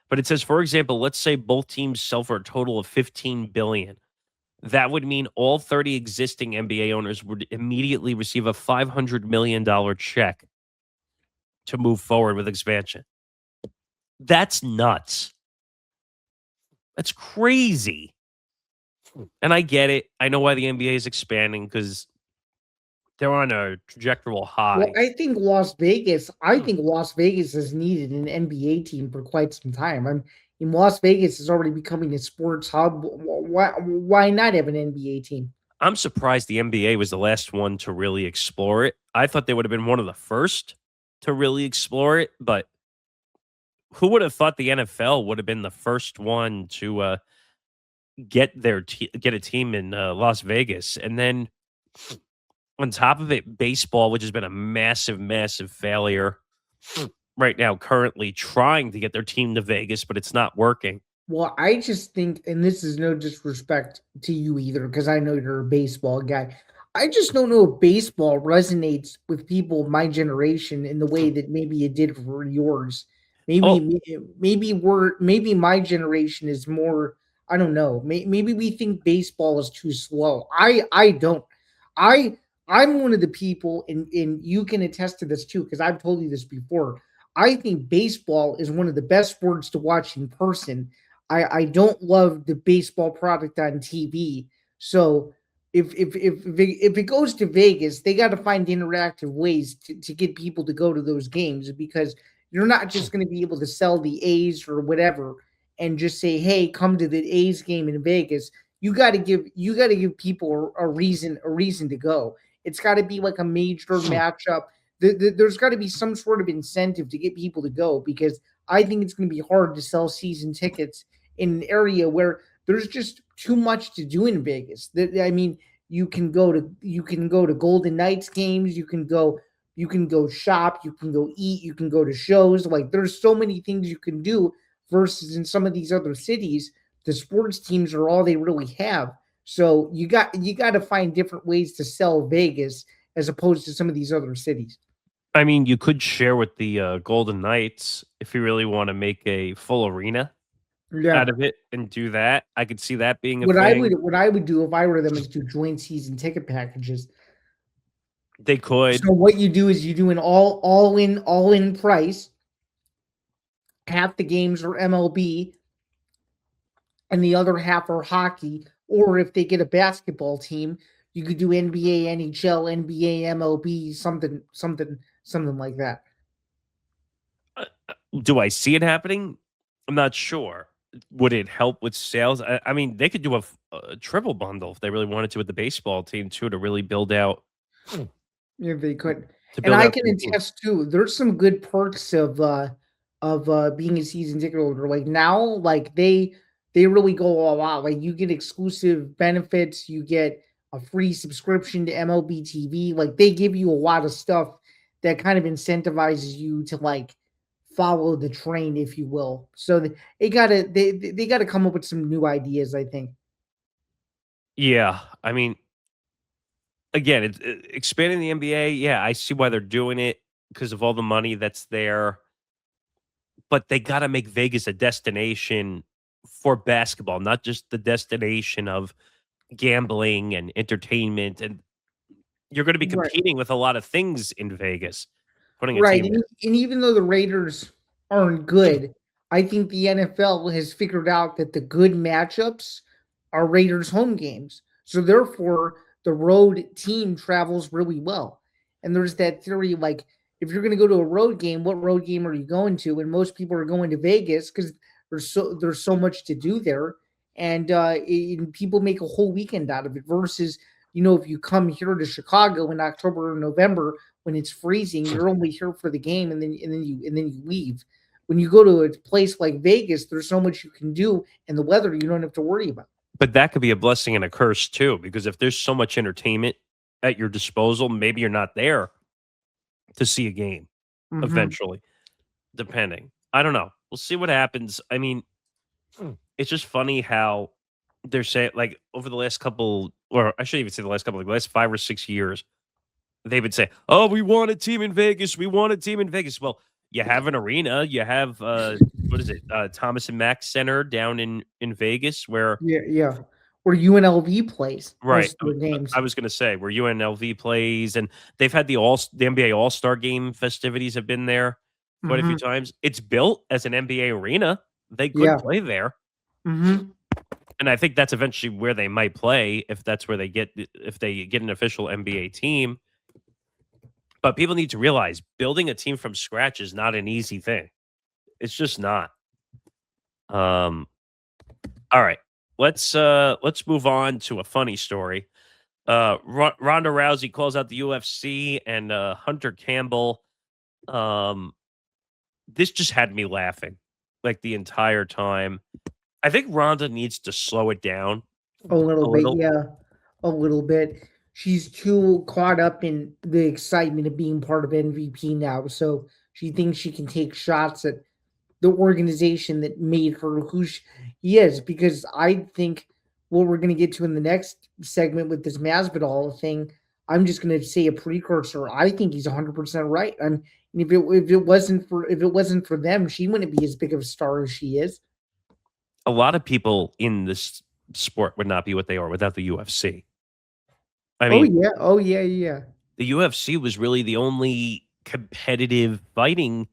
But it says, for example, let's say both teams sell for a total of 15 billion. That would mean all 30 existing NBA owners would immediately receive a $500 million check to move forward with expansion. That's nuts. That's crazy. And I get it. I know why the NBA is expanding because they're on a trajectory Well, high. I think Las Vegas has needed an NBA team for quite some time. In Las Vegas is already becoming a sports hub. Why not have an NBA team? I'm surprised the NBA was the last one to really explore it. I thought they would have been one of the first to really explore it, but who would have thought the NFL would have been the first one to get get a team in Las Vegas? And then on top of it, baseball, which has been a massive, massive failure right now, currently trying to get their team to Vegas, but it's not working. Well, I just think, and this is no disrespect to you either, because I know you're a baseball guy. I just don't know if baseball resonates with people of my generation in the way that maybe it did for yours. Oh, Maybe my generation is more. I don't know. Maybe we think baseball is too slow. I don't. I I'm one of the people, and you can attest to this too, because I've told you this before. I think baseball is one of the best sports to watch in person. I don't love the baseball product on TV. So if it goes to Vegas, they got to find interactive ways to get people to go to those games because you're not just going to be able to sell the A's or whatever and just say, "Hey, come to the A's game in Vegas." You got to give people a reason to go. It's got to be like a major matchup. There's got to be some sort of incentive to get people to go because I think it's going to be hard to sell season tickets in an area where there's just too much to do in Vegas. I mean, you can go to Golden Knights games, you can go shop, you can go eat, you can go to shows. Like there's so many things you can do versus in some of these other cities, the sports teams are all they really have. So you got to find different ways to sell Vegas as opposed to some of these other cities. I mean, you could share with the Golden Knights if you really want to make a full arena. Yeah. out of it and do that. I could see that being a What I would thing. what I would do if I were them is do joint season ticket packages. They could. So what you do is you do an all in price. Half the games are MLB, and the other half are hockey. Or if they get a basketball team, you could do NBA, NHL, NBA, MLB, something like that. Do I see it happening? I'm not sure. Would it help with sales? I mean, they could do a triple bundle if they really wanted to with the baseball team too to really build out Yeah, they could. to And build I out can the team. attest too, there's some good perks of being a season ticket holder. Like now, like they really go all out. Like you get exclusive benefits, you get a free subscription to MLB TV. Like they give you a lot of stuff that kind of incentivizes you to like follow the train, if you will. So they gotta come up with some new ideas, I think. Yeah, I mean, again, it's expanding the NBA. Yeah, I see why they're doing it because of all the money that's there. But they got to make Vegas a destination for basketball, not just the destination of gambling and entertainment. And you're going to be Right. competing with a lot of things in Vegas, putting a Right, team there. and even though the Raiders aren't good, I think the NFL has figured out that the good matchups are Raiders home games. So therefore, the road team travels really well. And there's that theory like if you're going to go to a road game, what road game are you going to? And most people are going to Vegas because there's so much to do there, and people make a whole weekend out of it. Versus, if you come here to Chicago in October or November when it's freezing, you're only here for the game, and then you leave. When you go to a place like Vegas, there's so much you can do, and the weather you don't have to worry about. But that could be a blessing and a curse too, because if there's so much entertainment at your disposal, maybe you're not there to see a game Mm-hmm. eventually, depending. I don't know. We'll see what happens. I mean, it's just funny how they're saying, like, over the last couple, or I shouldn't even say the last couple, like the last 5 or 6 years, they would say, "Oh, we want a team in Vegas. We want a team in Vegas." Well, you have an arena. You have what is it? Thomas and Mack Center down in Vegas, where Yeah, yeah. Where UNLV plays right. most of their I games. was going to say where UNLV plays, and they've had the NBA All Star Game festivities have been there quite a few Mm-hmm. times. It's built as an NBA arena. They could Yeah. play there. Mm-hmm. And I think that's eventually where they might play if that's where if they get an official NBA team. But people need to realize building a team from scratch is not an easy thing. It's just not. Um all right. Let's move on to a funny story. Ronda Rousey calls out the UFC and Hunter Campbell. Um this just had me laughing like the entire time. I think Ronda needs to slow it down A little a bit, little. yeah. A little bit. She's too caught up in the excitement of being part of MVP now. So she thinks she can take shots at the organization that made her who she is. Because I think what we're going to get to in the next segment with this Masvidal thing, I'm just going to say a precursor. I think he's 100% right. If it wasn't for them, she wouldn't be as big of a star as she is. A lot of people in this sport would not be what they are without the UFC. I Oh mean, yeah, oh yeah, yeah. the UFC was really the only competitive fighting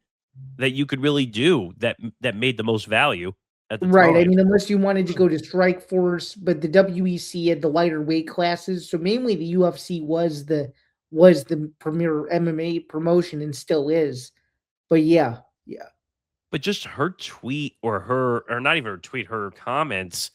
that you could really do that made the most value at the Right. I time. mean, unless you wanted to go to Strike Force, but the WEC had the lighter weight classes, so mainly the UFC was the premier MMA promotion and still is. But yeah, yeah. But just her tweet or not even her tweet, her comments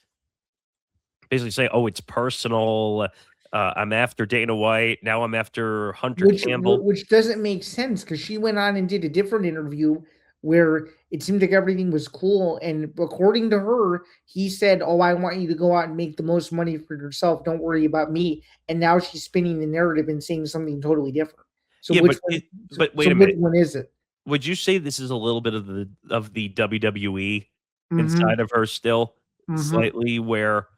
basically say, "Oh, it's personal. I'm after Dana White. Now I'm after Hunter Campbell." Which doesn't make sense because she went on and did a different interview where it seemed like everything was cool, and according to her, he said, "Oh, I want you to go out and make the most money for yourself. Don't worry about me." And now she's spinning the narrative and saying something totally different. So Yeah, which one? So, but wait so a which minute. one is it? Would you say this is a little bit of the WWE Mm-hmm. inside of her still Mm-hmm. slightly where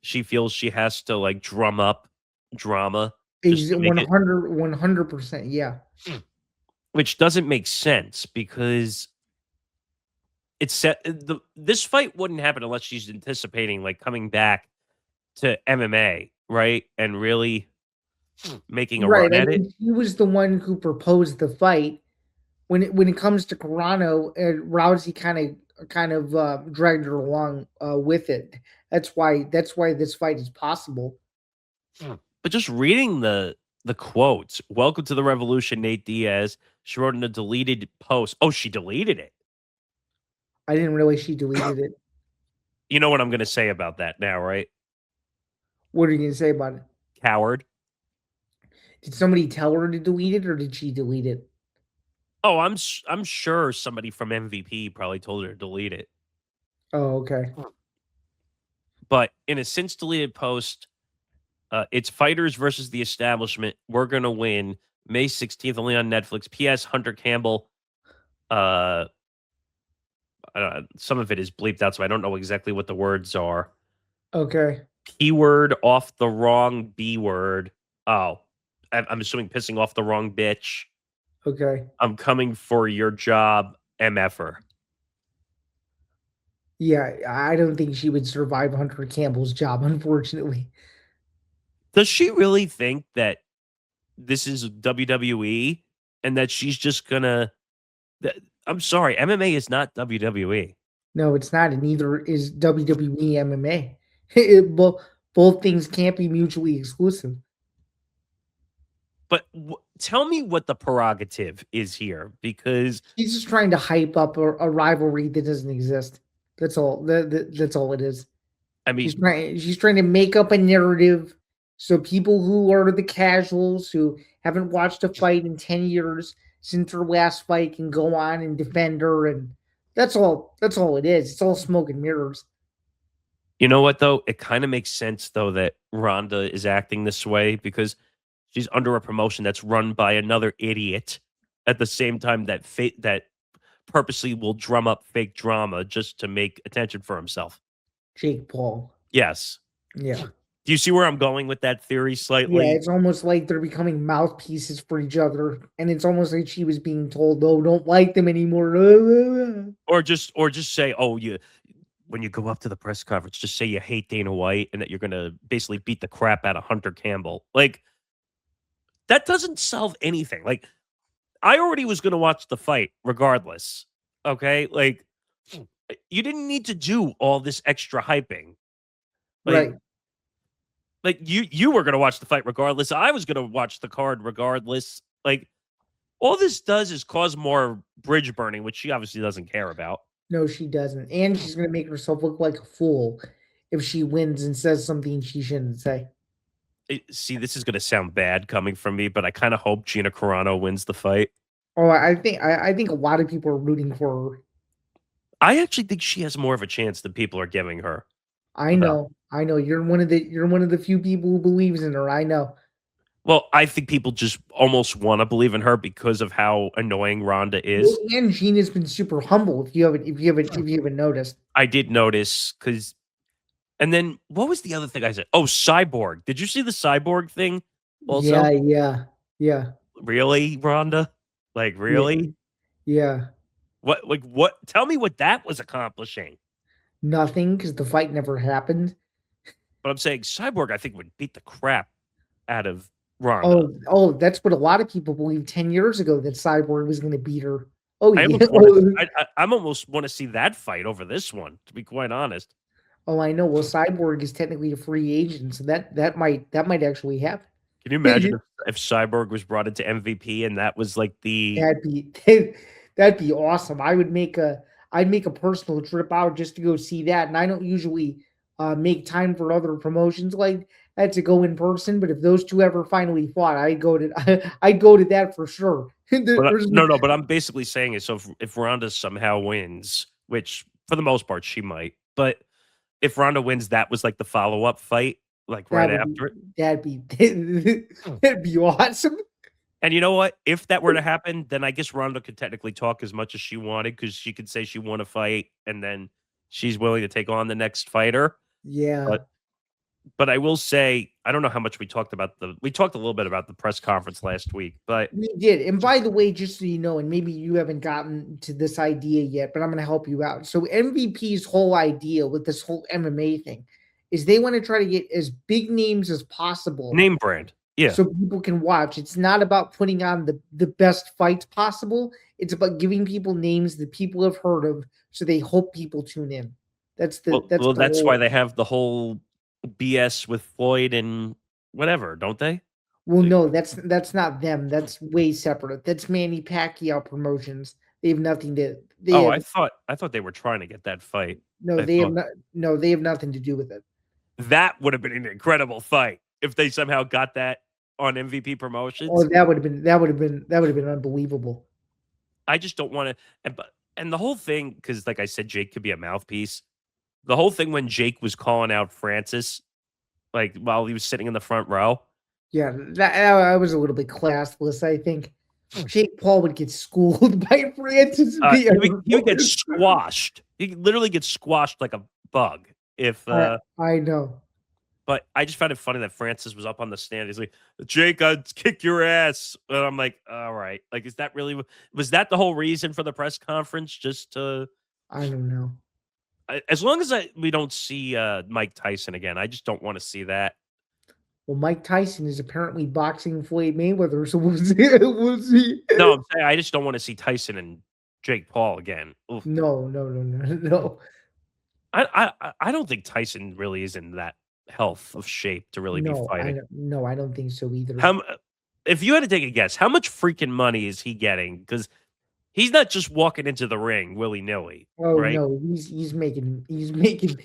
she feels she has to like drum up drama just Is to it make it 100%? Yeah. which doesn't make sense because it's set. This fight wouldn't happen unless she's anticipating like coming back to MMA, right, and really making a Right. run I at it. mean, she was the one who proposed the fight. When it comes to Carano, Rousey kind of dragged her along with it. That's why this fight is possible. But just reading the quotes, "Welcome to the revolution, Nate Diaz." She wrote in a deleted post. Oh, she deleted it. I didn't realize she deleted it. You know what I'm going to say about that now, right? What are you gonna say about it? Coward. Did somebody tell her to delete it, or did she delete it? Oh, I'm sure somebody from MVP probably told her to delete it. Oh, okay. But in a since deleted post, it's fighters versus the establishment. We're gonna win. May 16th, only on Netflix. P.S. Hunter Campbell. Uh, some of it is bleeped out, so I don't know exactly what the words are. Okay. Keyword off the wrong B word. Oh, I'm assuming pissing off the wrong bitch. Okay. I'm coming for your job, MFer. Yeah, I don't think she would survive Hunter Campbell's job, unfortunately. Does she really think that this is WWE and that she's just gonna? I'm sorry, MMA is not WWE. No, it's not, and neither is WWE MMA. Both things can't be mutually exclusive. But tell me what the prerogative is here, because She's just trying to hype up a rivalry that doesn't exist. That's all. That's all it is. I mean, She's trying to make up a narrative so people who are the casuals who haven't watched a fight in 10 years since her last fight can go on and defend her, and that's all it is. It's all smoke and mirrors. you know what though? It kind of makes sense though that Ronda is acting this way because she's under a promotion that's run by another idiot at the same time that that purposely will drum up fake drama just to make attention for himself. Jake Paul. Yes. Yeah. Do you see where I'm going with that theory Yeah, slightly? it's almost like they're becoming mouthpieces for each other, and it's almost like she was being told, "Oh, don't like them anymore." Or just say, "Oh, you when you go up to the press conference, just say you hate Dana White and that you're going to basically beat the crap out of Hunter Campbell." Like that doesn't solve anything. Like I already was going to watch the fight regardless. Okay? Like you didn't need to do all this extra hyping. Like Right. you were going to watch the fight regardless. I was going to watch the card regardless. Like all this does is cause more bridge burning, which she obviously doesn't care about. No, she doesn't, and she's gonna make herself look like a fool if she wins and says something she shouldn't say. See, this is going to sound bad coming from me, but I kind of hope Gina Carano wins the fight. Oh, I think a lot of people are rooting for her. I actually think she has more of a chance than people are giving her. I Though. know, I know. You're one of the few people who believes in her. I know. Well, I think people just almost want to believe in her because of how annoying Ronda Well, is. and Gina's been super humble. If you haven't noticed. I did notice because, and then what was the other thing I said? Oh, Cyborg. Did you see the Cyborg thing? Yeah, Also, yeah, yeah, really, Ronda? Like, yeah, really? yeah. What? Like, what? Tell me what that was accomplishing. Nothing, because the fight never happened. But I'm saying Cyborg, I think would beat the crap out of Ronda. Oh, that's what a lot of people believed 10 years ago, that Cyborg was going to beat her. Oh I yeah. almost want to. I'm almost want to see that fight over this one. To be quite honest, Oh, I know. Well, Cyborg is technically a free agent, so that might actually happen. can you imagine if Cyborg was brought into MVP and that was like the That'd be that'd be awesome. I'd make a personal trip out just to go see that, and I don't usually make time for other promotions like that to go in person. But if those two ever finally fought, I'd go to I'd go to that for sure. But There's no, but I'm basically saying is so if Ronda somehow wins, which for the most part she might, but if Ronda wins, that was like the follow up fight, like right that would be after it. that'd be that'd be awesome. And you know what? If that were to happen, then I guess Ronda could technically talk as much as she wanted because she could say she won a fight and then she's willing to take on the next fighter. Yeah. But But I will say, I don't know how much we talked a little bit about the press conference last week, but We did. And by the way, just so you know, and maybe you haven't gotten to this idea yet, but I'm going to help you out. So MVP's whole idea with this whole MMA thing is they want to try to get as big names as possible name brand. Yeah. so people can watch. It's not about putting on the best fights possible. It's about giving people names that people have heard of so they hope people tune in. That's Well, the that's why whole. they have the whole BS with Floyd and whatever, don't they? Well, no, that's not them. That's way separate. That's Manny Pacquiao Promotions. They have nothing to. They Oh, have I thought they were trying to get that fight. no. I They have thought not. No, they have nothing to do with it. that would have been an incredible fight if they somehow got that on MVP Oh, Promotions. that would have been unbelievable. I just don't want to, and the whole thing, because like I said, Jake could be a mouthpiece. The whole thing when Jake was calling out Francis, like while he was sitting in the front row. Yeah, that I was a little bit classless. I think Jake Paul would get schooled by Francis. He would get squashed. He could literally get squashed like a bug. If I know. But I just found it funny that Francis was up on the stand. He's like, "Jake, I'd kick your ass," and I'm like, "All right, like, is that really was that the whole reason for the press conference? Just to I don't know. as long as we don't see Mike Tyson again, I just don't want to see that. Well, Mike Tyson is apparently boxing Floyd Mayweather, so we'll see. We'll see. No, I'm saying I just don't want to see Tyson and Jake Paul again. Oof. No, no, no, no, no. I don't think Tyson really is in that health of shape to really be No, fighting. I don't think so either. How if you had to take a guess, how much freaking money is he getting? Because he's not just walking into the ring willy nilly, Oh right? no, He's making he's bank.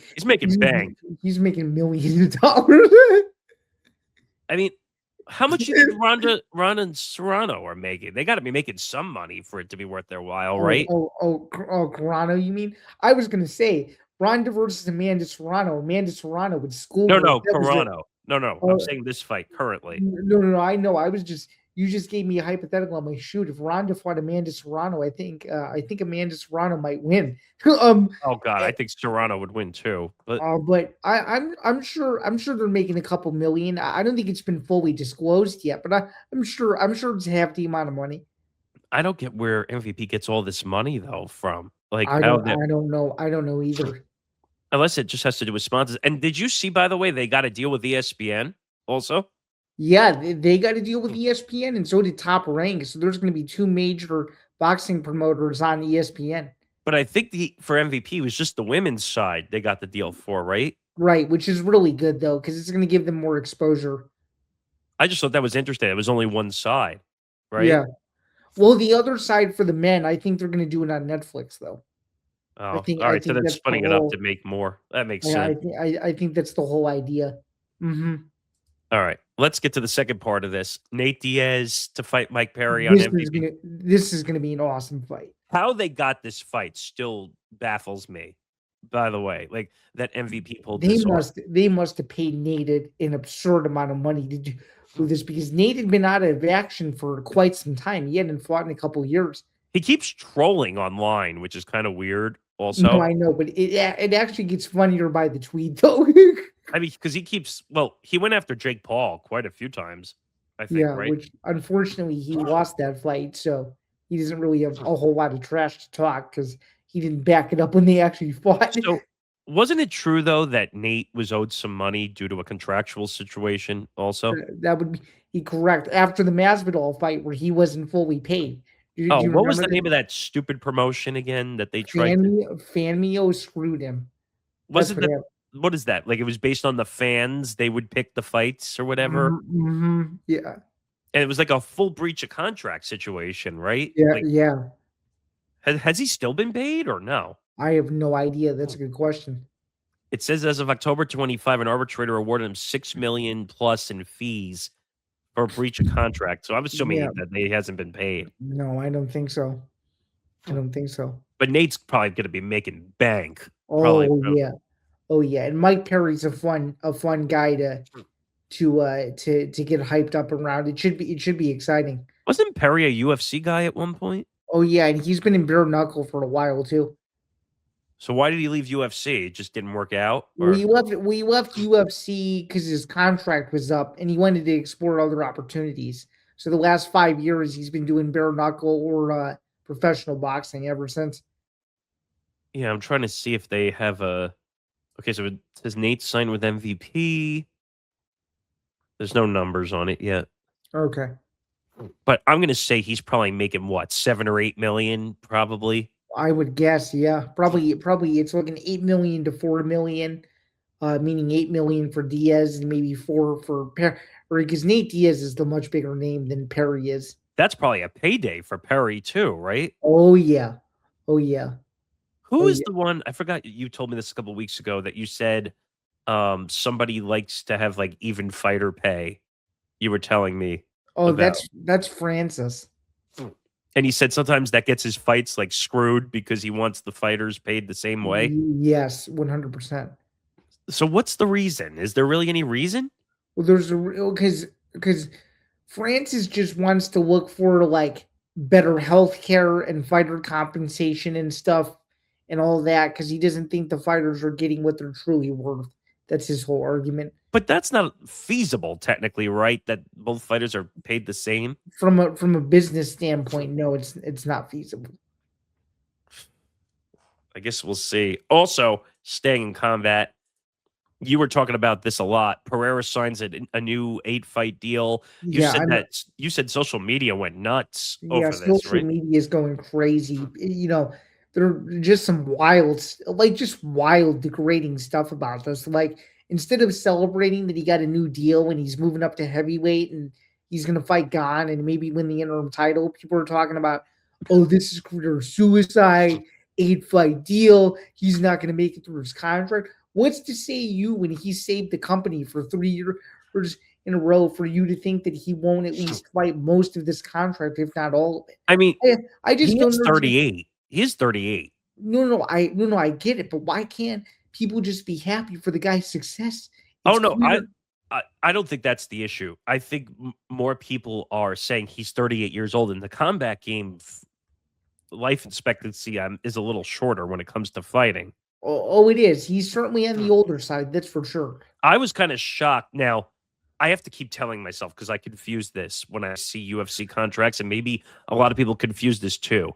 he's making millions of dollars. I mean, how much do you think Ronda and Serrano are making? They got to be making some money for it to be worth their while, right? Carano, you mean? I was gonna say Ronda versus Amanda Serrano. Amanda Serrano would school No, her. no, That was it. Carano. No. I'm Oh, saying this fight currently. no. I know. I was just you just gave me a hypothetical. I'm like, shoot, if Ronda fought Amanda Serrano, I think Amanda Serrano might win. Oh God, eh, I think Serrano would win too. But but I'm sure they're making a couple million. I don't think it's been fully disclosed yet, but I'm sure it's half the amount of money. I don't get where MVP gets all this money though from. Like how that I don't know either. unless it just has to do with sponsors. And did you see, by the way, they got a deal with ESPN also? Yeah, they got to deal with ESPN, and so did Top Rank. So there's going to be two major boxing promoters on ESPN, But I think the for MVP was just the women's side they got the deal for, right? right? Which is really good though, because it's going to give them more exposure. I just thought that was interesting. It was only one side, right? Yeah. Well, the other side for the men, I think they're going to do it on Netflix though. Oh, all I right. So think they're that's the splitting it up whole. to make more. That makes Yeah, sense. I think that's the whole idea. Hmm. All right. Let's get to the second part of this. Nate Diaz to fight Mike Perry on MVP. This is gonna be an awesome fight. How they got this fight still baffles me. By the way, like that MVP pulled this off. They must have paid Nate an absurd amount of money to do this because Nate had been out of action for quite some time. He hadn't fought in a couple of years. He keeps trolling online, which is kind of weird. No, Also, I know, but it actually gets funnier by the tweet though. I mean, because he went after Jake Paul quite a few times, I think, Yeah, right? which unfortunately he lost that fight, so he doesn't really have a whole lot of trash to talk because he didn't back it up when they actually fought. So, wasn't it true though that Nate was owed some money due to a contractual situation? Also, That would be correct after the Masvidal fight where he wasn't fully paid. Do oh, you what was remember the that? name of that stupid promotion again that they tried to? Fanmio screwed him. That's Wasn't what that happened. what is that? Like it was based on the fans; they would pick the fights or whatever, Yeah, and it was like a full breach of contract situation, right? yeah, Like, yeah. has he still been paid or no? I have no idea. That's a good question. It says as of October 25, an arbitrator awarded him 6 million plus in fees for a breach of contract. So I'm assuming Yeah, that he hasn't been paid. no, I don't think so. I don't think so. But Nate's probably going to be making bank. Probably. Oh yeah, oh yeah. And Mike Perry's a fun guy to get hyped up around. It should be exciting. Wasn't Perry a UFC guy at one point? Oh yeah, and he's been in bare knuckle for a while too. So why did he leave UFC? It just didn't work out? We left UFC because his contract was up and he wanted to explore other opportunities. So the last 5 years he's been doing bare knuckle or professional boxing ever since. Yeah, I'm trying to see if they have a. Okay, so it says Nate signed with MVP. There's no numbers on it yet. Okay. But I'm gonna say he's probably making what, 7 or 8 million, probably. I would guess, yeah. Probably it's like an 8 million to 4 million, meaning 8 million for Diaz and maybe 4 for Perry. Because Nate Diaz is the much bigger name than Perry is. That's probably a payday for Perry too, right? Oh yeah. Oh yeah. Who Oh, is yeah. the one? I forgot you told me this a couple weeks ago that you said somebody likes to have like even fighter pay. You were telling me Oh, about. that's Francis. And he said sometimes that gets his fights like screwed because he wants the fighters paid the same way. Yes, 100%. So what's the reason? Is there really any reason? Well, there's a real because Francis just wants to look for like better health care and fighter compensation and stuff and all that because he doesn't think the fighters are getting what they're truly worth. That's his whole argument. But that's not feasible technically, right? That both fighters are paid the same. From a business standpoint, no, it's not feasible. I guess we'll see. Also, staying in combat, you were talking about this a lot. Pereira signs a new 8-fight deal. You Yeah, said you said social media went nuts yeah, over this, social right? media is going crazy. There are just some wild, like just wild, degrading stuff about this. Like instead of celebrating that he got a new deal and he's moving up to heavyweight and he's gonna fight Gon and maybe win the interim title, people are talking about, oh, this is career suicide, 8-fight deal. He's not gonna make it through his contract. What's to say you when he saved the company for 3 years in a row for you to think that he won't at least fight most of this contract, if not all of it? I mean, I just he don't is understand. 38. He is 38. No, I get it, but why can't people just be happy for the guy's success? Oh It's no, clear. I don't think that's the issue. I think more people are saying he's 38 years old. In the combat game, life expectancy is a little shorter when it comes to fighting. Oh, it is. He's certainly on the older side, that's for sure. I was kind of shocked. Now, I have to keep telling myself because I confuse this when I see UFC contracts, and maybe a lot of people confuse this too.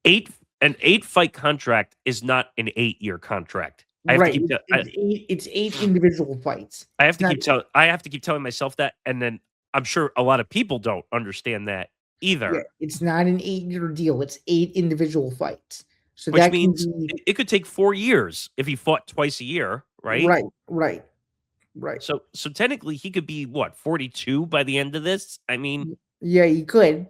An 8-fight contract is not an 8-year contract. I have to Right. keep It's eight individual fights. I have It's to not, keep telling myself that, and then I'm sure a lot of people don't understand that yeah, either. it's not an 8-year deal. It's 8 individual fights. So Which that can means be it could take 4 years if he fought twice a year, right? right. So technically he could be what, 42 by the end of this? I mean, Yeah, you could.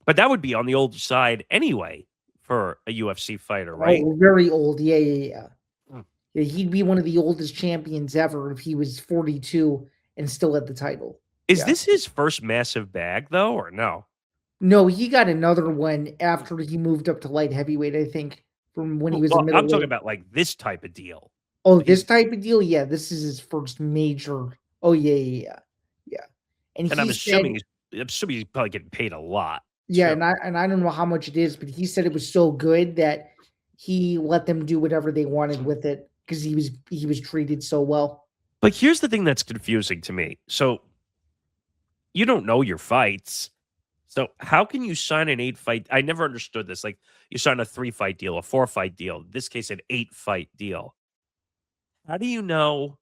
but that would be on the older side anyway for a UFC fighter, right? Oh, very old. Yeah. Hmm. Yeah, he'd be one of the oldest champions ever if he was 42 and still at the title. Is Yeah. this his first massive bag though, or no? No, he got another one after he moved up to light heavyweight, I think, from when he was a Well, I'm talking middleweight. about like this type of deal. Oh, He's this type of deal? Yeah, this is his first major. Oh, yeah. Yeah. And and he said, I'm assuming he's probably getting paid a lot yeah, too. and I don't know how much it is, but he said it was so good that he let them do whatever they wanted with it because he was treated so well. But here's the thing that's confusing to me. So you don't know your fights. So how can you sign an 8-fight? I never understood this. Like you sign a 3-fight deal, a 4-fight deal. In this case, an 8-fight deal. How do you know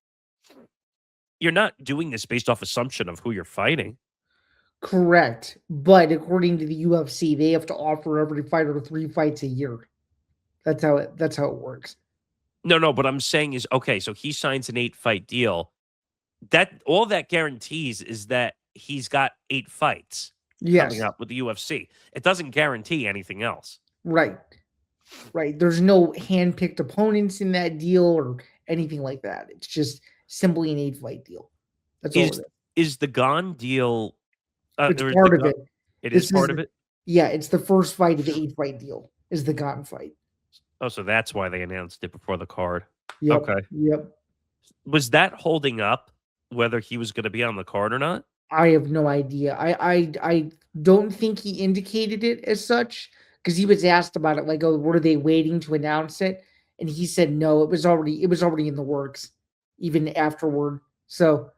you're not doing this based off assumption of who you're fighting? Correct. But according to the UFC, they have to offer every fighter 3 fights a year. That's how it works. No, but I'm saying is okay, so he signs an 8-fight deal. That all that guarantees is that he's got 8 fights coming Yes. up with the UFC. It doesn't guarantee anything else. Right. Right. There's no hand-picked opponents in that deal or anything like that. It's just simply an 8-fight deal. That's all it Is is. is the Gone deal It's or is part the of it. it is This is part of it? Yeah, it's the first fight of the 8-fight deal is the Gon fight. Oh, so that's why they announced it before the card. Yep. Okay. Yep. Was that holding up whether he was gonna be on the card or not? I have no idea. I don't think he indicated it as such because he was asked about it, like, "Oh, were they waiting to announce it?" And he said, "No, it was already in the works, even afterward." So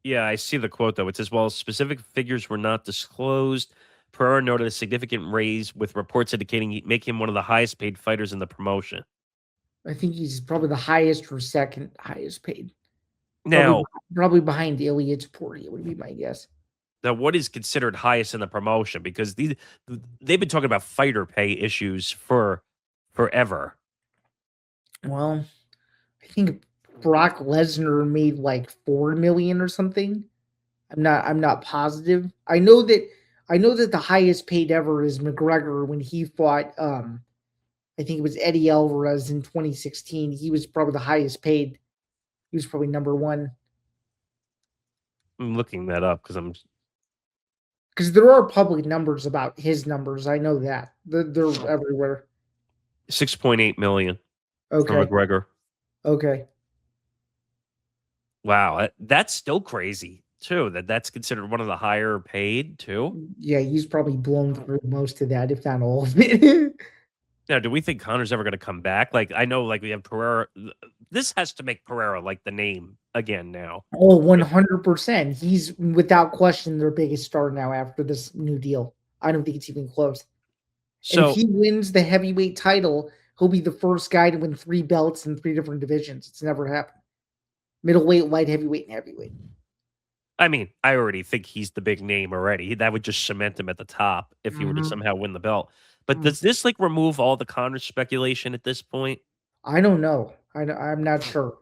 Yeah, I see the quote though. It says, while specific figures were not disclosed, Pereira noted a significant raise with reports indicating he'd make him one of the highest paid fighters in the promotion. I think he's probably the highest or second highest paid. Probably Now, probably behind Ilya Taporia would be my guess. now what is considered highest in the promotion? Because they've been talking about fighter pay issues for forever. Well, I think Brock Lesnar made like 4 million or something. I'm not positive. I know that the highest paid ever is McGregor when he fought I think it was Eddie Alvarez in 2016. He was probably the highest paid. He was probably number one. I'm looking that up because I'm Because there are public numbers about his numbers. I know that. They're everywhere. 6.8 million for Okay. McGregor. Okay. Wow, that's still crazy too. That's considered one of the higher paid too. Yeah, he's probably blown through most of that, if not all of it. Now, do we think Connor's ever going to come back? Like, I know, like we have Pereira. This has to make Pereira like the name again now. Oh, Like, 100%. He's without question their biggest star now after this new deal. I don't think it's even close. And if so, he wins the heavyweight title, he'll be the first guy to win 3 belts in 3 different divisions. It's never happened. Middleweight, light heavyweight, and heavyweight. I mean, I already think he's the big name already. That would just cement him at the top if he were to Mhm. somehow win the belt. But Mm. does this like remove all the Connor speculation at this point? I don't know. I'm not sure.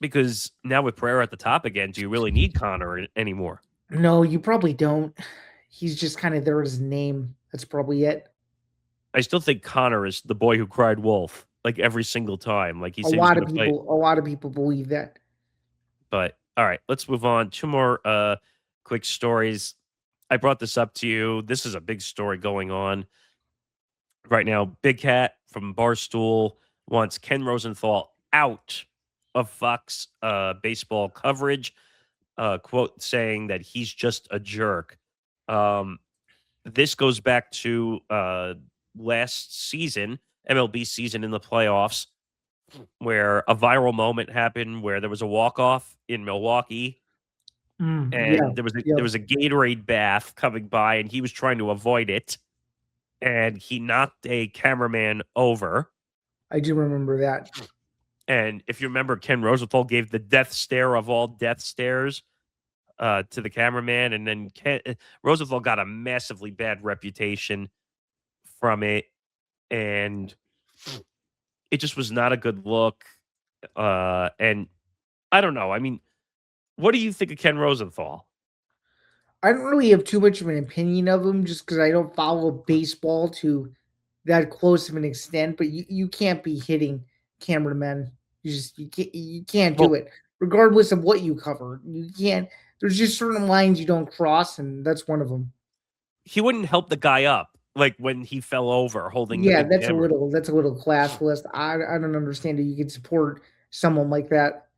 Because now with Pereira at the top again, do you really need Connor anymore? No, you probably don't. He's just kind of there as a name. That's probably it. I still think Connor is the boy who cried wolf, like every single time. Like he A said he was lot going of to fight. people a lot of people believe that. But all right, let's move on. Two more quick stories. I brought this up to you. This is a big story going on right now. Big Cat from Barstool wants Ken Rosenthal out of Fox baseball coverage. Quote saying that he's just a jerk. Um, this goes back to last season, MLB season in the playoffs, where a viral moment happened where there was a walk off in Milwaukee Yeah. and there Yep. was a Gatorade bath coming by, and he was trying to avoid it, and he knocked a cameraman over. I do remember that. And if you remember, Ken Rosenthal gave the death stare of all death stares to the cameraman, and then Rosenthal got a massively bad reputation from it, and it just was not a good look. And I don't know. I mean, what do you think of Ken Rosenthal? I don't really have too much of an opinion of him just because I don't follow baseball to that close of an extent, but you can't be hitting cameramen. You can't do Well, it. Regardless of what you cover. You can't there's just certain lines you don't cross, and that's one of them. he wouldn't help the guy up like when he fell over holding the Yeah, big that's a camera. little that's a little classless. I don't understand how you can support someone like that.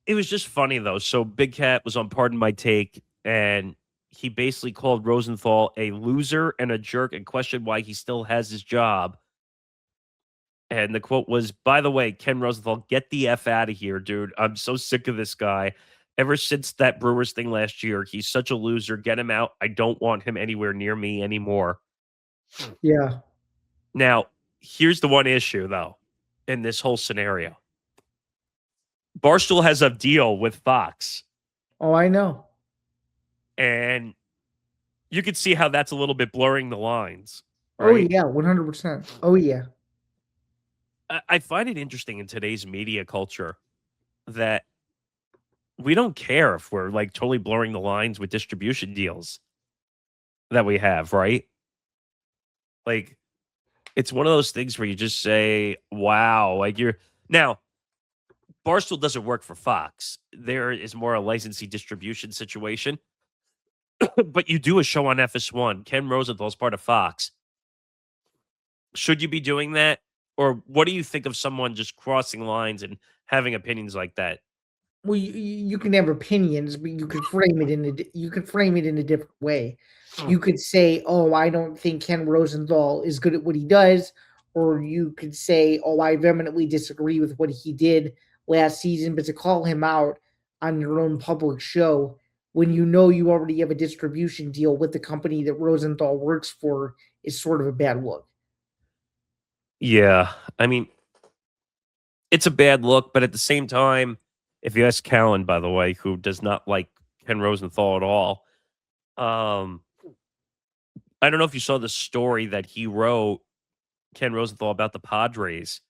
It was just funny though. So Big Cat was on Pardon My Take, and he basically called Rosenthal a loser and a jerk and questioned why he still has his job. And the quote was, "By the way, Ken Rosenthal, get the F out of here, dude. I'm so sick of this guy. Ever since that Brewers thing last year, he's such a loser. Get him out. I don't want him anywhere near me anymore." Yeah. Now, here's the one issue, though, in this whole scenario. Barstool has a deal with Fox, Oh, I know. and you could see how that's a little bit blurring the lines, Oh right? yeah, 100%. Oh yeah. I find it interesting in today's media culture that we don't care if we're like totally blurring the lines with distribution deals that we have, right? Like, it's one of those things where you just say, wow, like you're now, Barstool doesn't work for Fox. There is more a licensee distribution situation, but you do a show on FS1. Ken Rosenthal is part of Fox. Should you be doing that? Or what do you think of someone just crossing lines and having opinions like that? Well, you can have opinions, but you could frame it in a different way. You could say, "Oh, I don't think Ken Rosenthal is good at what he does," or you could say, "Oh, I vehemently disagree with what he did last season." But to call him out on your own public show when you know you already have a distribution deal with the company that Rosenthal works for is sort of a bad look. Yeah, I mean, it's a bad look, but at the same time, if you ask Callan, by the way, who does not like Ken Rosenthal at all, um, I don't know if you saw the story that he wrote, Ken Rosenthal, about the Padres,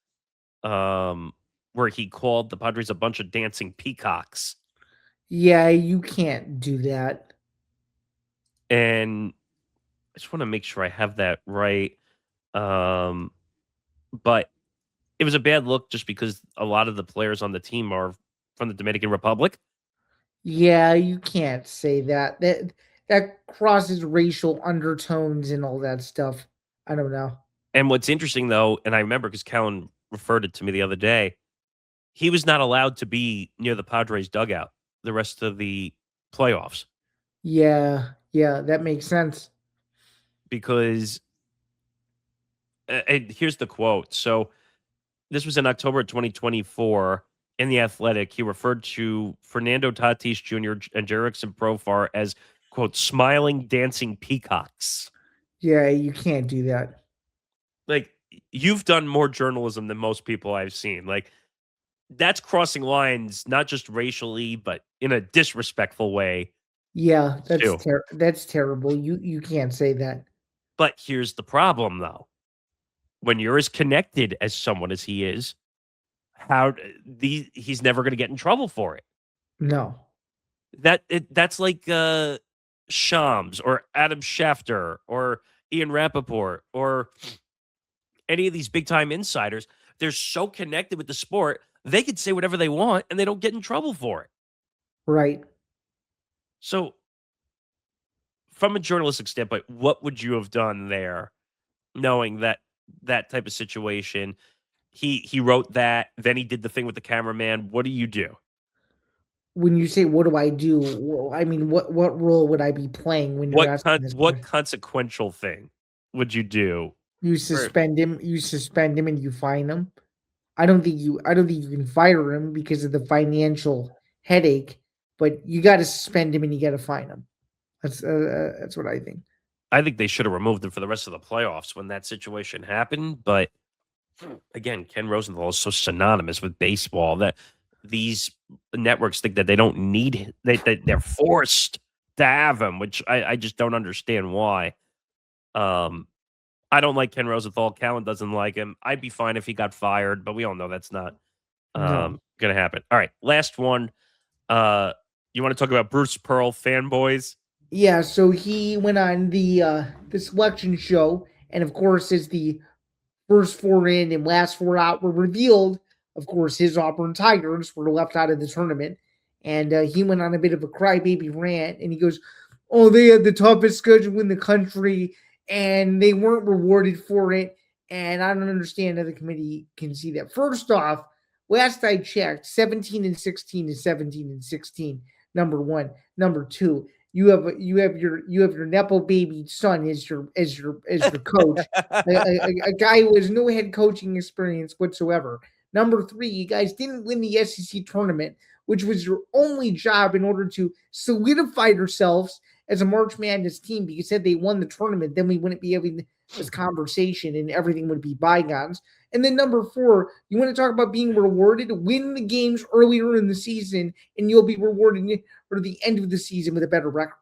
um, where he called the Padres a bunch of dancing peacocks. Yeah, you can't do that. And I just want to make sure I have that right. Um, but it was a bad look just because a lot of the players on the team are from the Dominican Republic. Yeah, you can't say that. That crosses racial undertones and all that stuff. I don't know. And what's interesting though, and I remember because Callan referred it to me the other day, he was not allowed to be near the Padres dugout the rest of the playoffs Yeah, yeah, that makes sense. because and here's the quote. So this was in October 2024 in The Athletic. He referred to Fernando Tatis Jr. and Jerickson Profar as, quote, smiling, dancing peacocks. Yeah, you can't do that. Like, you've done more journalism than most people I've seen. Like, that's crossing lines, not just racially, but in a disrespectful way, Yeah, too. that's terrible. You can't say that. But here's the problem, though. When you're as connected as someone as he is, he's never going to get in trouble for it. No. That's like Shams or Adam Schefter or Ian Rappaport or any of these big time insiders. They're so connected with the sport, they could say whatever they want and they don't get in trouble for it. Right. So, from a journalistic standpoint, what would you have done there, knowing that that type of situation? He wrote that, then he did the thing with the cameraman. What do you do? When you say what do I do? Well, I mean, what role would I be playing when you're asking this What question? consequential thing would you do? Or You suspend him and you fine him. I don't think you can fire him because of the financial headache, but you got to suspend him and you got to fine him. That's what I think. I think they should have removed him for the rest of the playoffs when that situation happened. But again, Ken Rosenthal is so synonymous with baseball that these networks think that they don't need they're forced to have him, which I just don't understand why. Um, I don't like Ken Rosenthal. Callan doesn't like him. I'd be fine if he got fired, but we all know that's not No. gonna happen. All right, last one. Uh, you want to talk about Bruce Pearl fanboys? Yeah, so he went on the selection show, and of course, as the first four in and last four out were revealed, of course, his Auburn Tigers were left out of the tournament. And he went on a bit of a crybaby rant, and he goes, "Oh, they had the toughest schedule in the country, and they weren't rewarded for it. And I don't understand how the committee can see that." First off, last I checked, 17-16 is 17-16. Number one. Number two, you have your nepo baby son as your coach, a guy who has no head coaching experience whatsoever. Number three, you guys didn't win the SEC tournament, which was your only job in order to solidify yourselves as a March Madness team. Because had they won the tournament, then we wouldn't be having this conversation and everything would be bygones. And then number four, you want to talk about being rewarded? Win the games earlier in the season, and you'll be rewarded for the end of the season with a better record.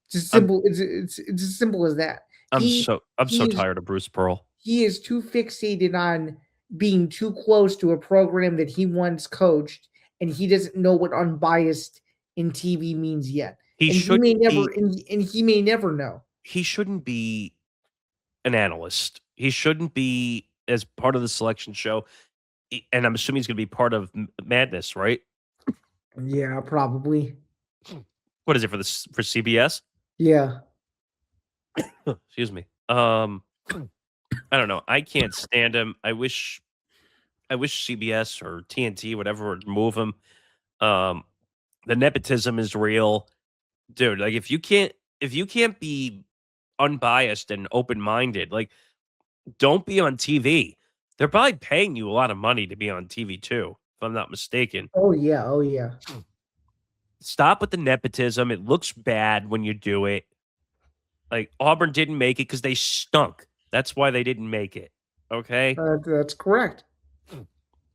It's as I'm simple. It's as simple as that. He I'm so he is tired of Bruce Pearl. he is too fixated on being too close to a program that he once coached, and he doesn't know what unbiased in TV means yet. He And he should may never, be and he may never know. he shouldn't be an analyst. He shouldn't be as part of the selection show. And I'm assuming he's going to be part of Madness, right? Yeah, probably. What is it for this for CBS? Yeah, Excuse me. I don't know. I can't stand him. I wish CBS or TNT, whatever, would move him. The nepotism is real, dude. Like if you can't be unbiased and open minded, like don't be on TV. They're probably paying you a lot of money to be on TV too, if I'm not mistaken. Oh yeah, oh yeah. Stop with the nepotism. It looks bad when you do it. Like Auburn didn't make it because they stunk. That's why they didn't make it. Okay. That's correct.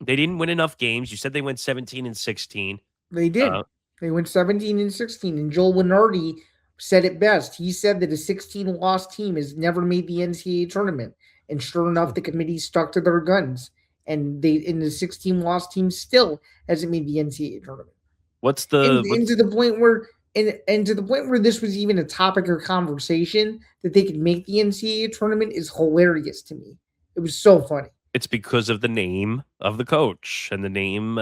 They didn't win enough games. You said they went 17 and 16. They did. They went 17 and 16. And Joel Lenardi said it best. He said that a 16-loss team has never made the NCAA tournament. And sure enough, the committee stuck to their guns. And the 16-loss team still hasn't made the NCAA tournament. What's the and to the point where and to the point where this was even a topic or conversation that they could make the NCAA tournament is hilarious to me. It was so funny. It's because of the name of the coach and the name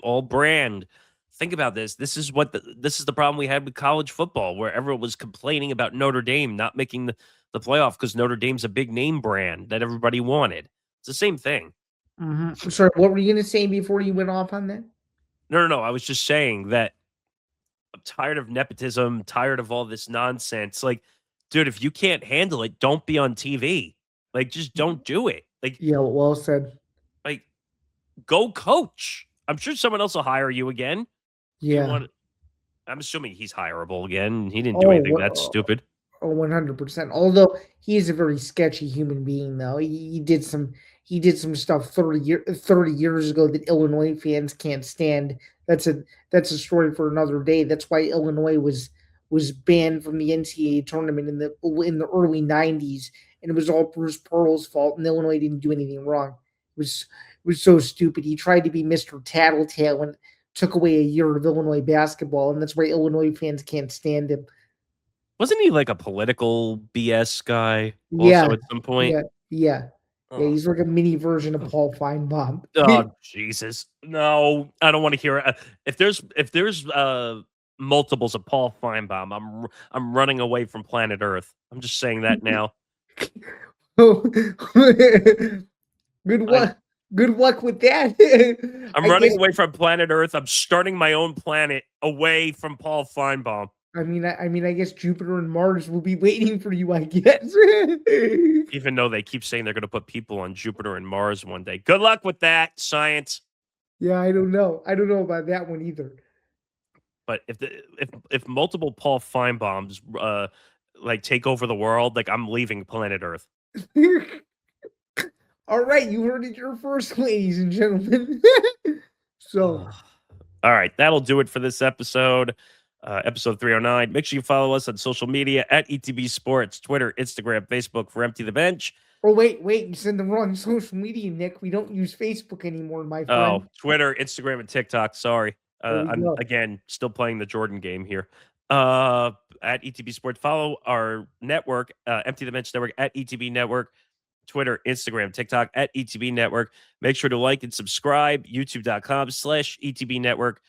all brand. Think about this. This is the problem we had with college football, where everyone was complaining about Notre Dame not making the playoff because Notre Dame's a big name brand that everybody wanted. It's the same thing. Mm-hmm. Sorry, what were you going to say before you went off on that? No. I was just saying that I'm tired of nepotism, tired of all this nonsense. Like, dude, if you can't handle it, don't be on TV. Like, just don't do it. Like, yeah, well said. Like, go coach. I'm sure someone else will hire you again. Yeah. I'm assuming he's hireable again. He didn't do anything that stupid. Oh, 100%. Although he is a very sketchy human being, though. He did some stuff 30 years ago that Illinois fans can't stand. That's a story for another day. That's why Illinois was banned from the NCAA tournament in the early 90s, and it was all Bruce Pearl's fault, and Illinois didn't do anything wrong. It was so stupid. He tried to be Mr. Tattletale and took away a year of Illinois basketball, and that's why Illinois fans can't stand him. Wasn't he like a political BS guy also at some point? Yeah. He's like a mini version of Paul Feinbaum. Oh, Jesus. No, I don't want to hear it. If there's multiples of Paul Feinbaum, I'm running away from planet Earth. I'm just saying that now. Good luck with that. I'm running away from planet Earth. I'm starting my own planet away from Paul Feinbaum. I mean, I guess Jupiter and Mars will be waiting for you, I guess. Even though they keep saying they're going to put people on Jupiter and Mars one day. Good luck with that, science. Yeah, I don't know. I don't know about that one either. But if multiple Paul Feinbaums like take over the world, like I'm leaving planet Earth. All right, you heard it here first, ladies and gentlemen. So, all right, that'll do it for this episode. Episode 309. Make sure you follow us on social media at ETB Sports, Twitter, Instagram, Facebook for Empty the Bench. Oh, wait, you said the wrong social media, Nick. We don't use Facebook anymore, my friend. Oh, Twitter, Instagram, and TikTok. Sorry. I'm, again, still playing the Jordan game here. At ETB Sports. Follow our network, Empty the Bench Network, at ETB Network. Twitter, Instagram, TikTok, at ETB Network. Make sure to like and subscribe, youtube.com/ETB Network.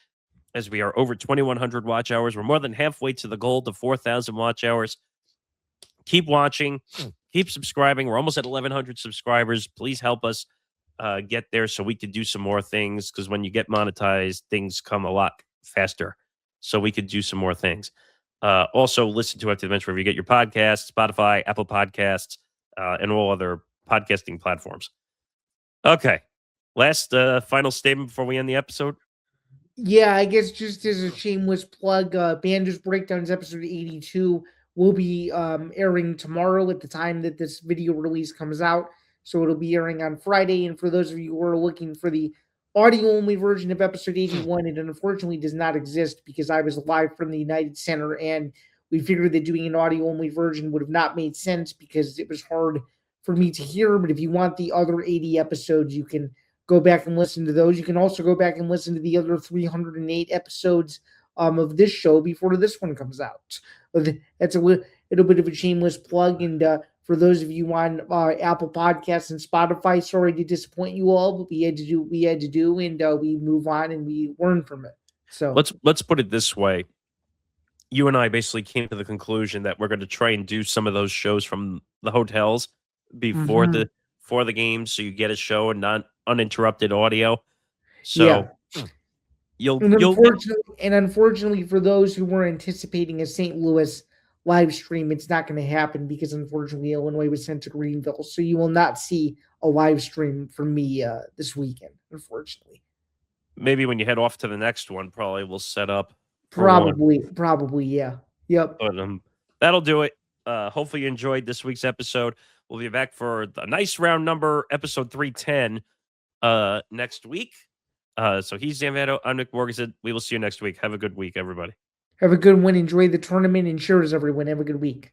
As we are over 2,100 watch hours. We're more than halfway to the goal to 4,000 watch hours. Keep watching. Keep subscribing. We're almost at 1,100 subscribers. Please help us get there so we can do some more things, because when you get monetized, things come a lot faster. So we could do some more things. Also, listen to Up to the Bench wherever you get your podcasts, Spotify, Apple Podcasts, and all other podcasting platforms. Okay. Last final statement before we end the episode. Yeah, I guess just as a shameless plug, Bando's Breakdowns episode 82 will be airing tomorrow at the time that this video release comes out. So it'll be airing on Friday. And for those of you who are looking for the audio-only version of episode 81, it unfortunately does not exist because I was live from the United Center, and we figured that doing an audio-only version would have not made sense because it was hard for me to hear. But if you want the other 80 episodes, you can go back and listen to those. You can also go back and listen to the other 308 episodes of this show before this one comes out. That's a little bit of a shameless plug. And for those of you on Apple Podcasts and Spotify, sorry to disappoint you all, but we had to do, and we move on and we learn from it. So let's put it this way. You and I basically came to the conclusion that we're going to try and do some of those shows from the hotels before the game, so you get a show and not uninterrupted audio. So And unfortunately, for those who were anticipating a St. Louis live stream, it's not going to happen because unfortunately Illinois was sent to Greenville, so you will not see a live stream from me this weekend. Unfortunately, maybe when you head off to the next one, probably we'll set up. Probably, yeah. Yep. But that'll do it. Hopefully you enjoyed this week's episode. We'll be back for a nice round number, episode 310, next week. So he's Zain Bando. I'm Nick Morgasen. We will see you next week. Have a good week, everybody. Have a good one. Enjoy the tournament and cheers, everyone. Have a good week.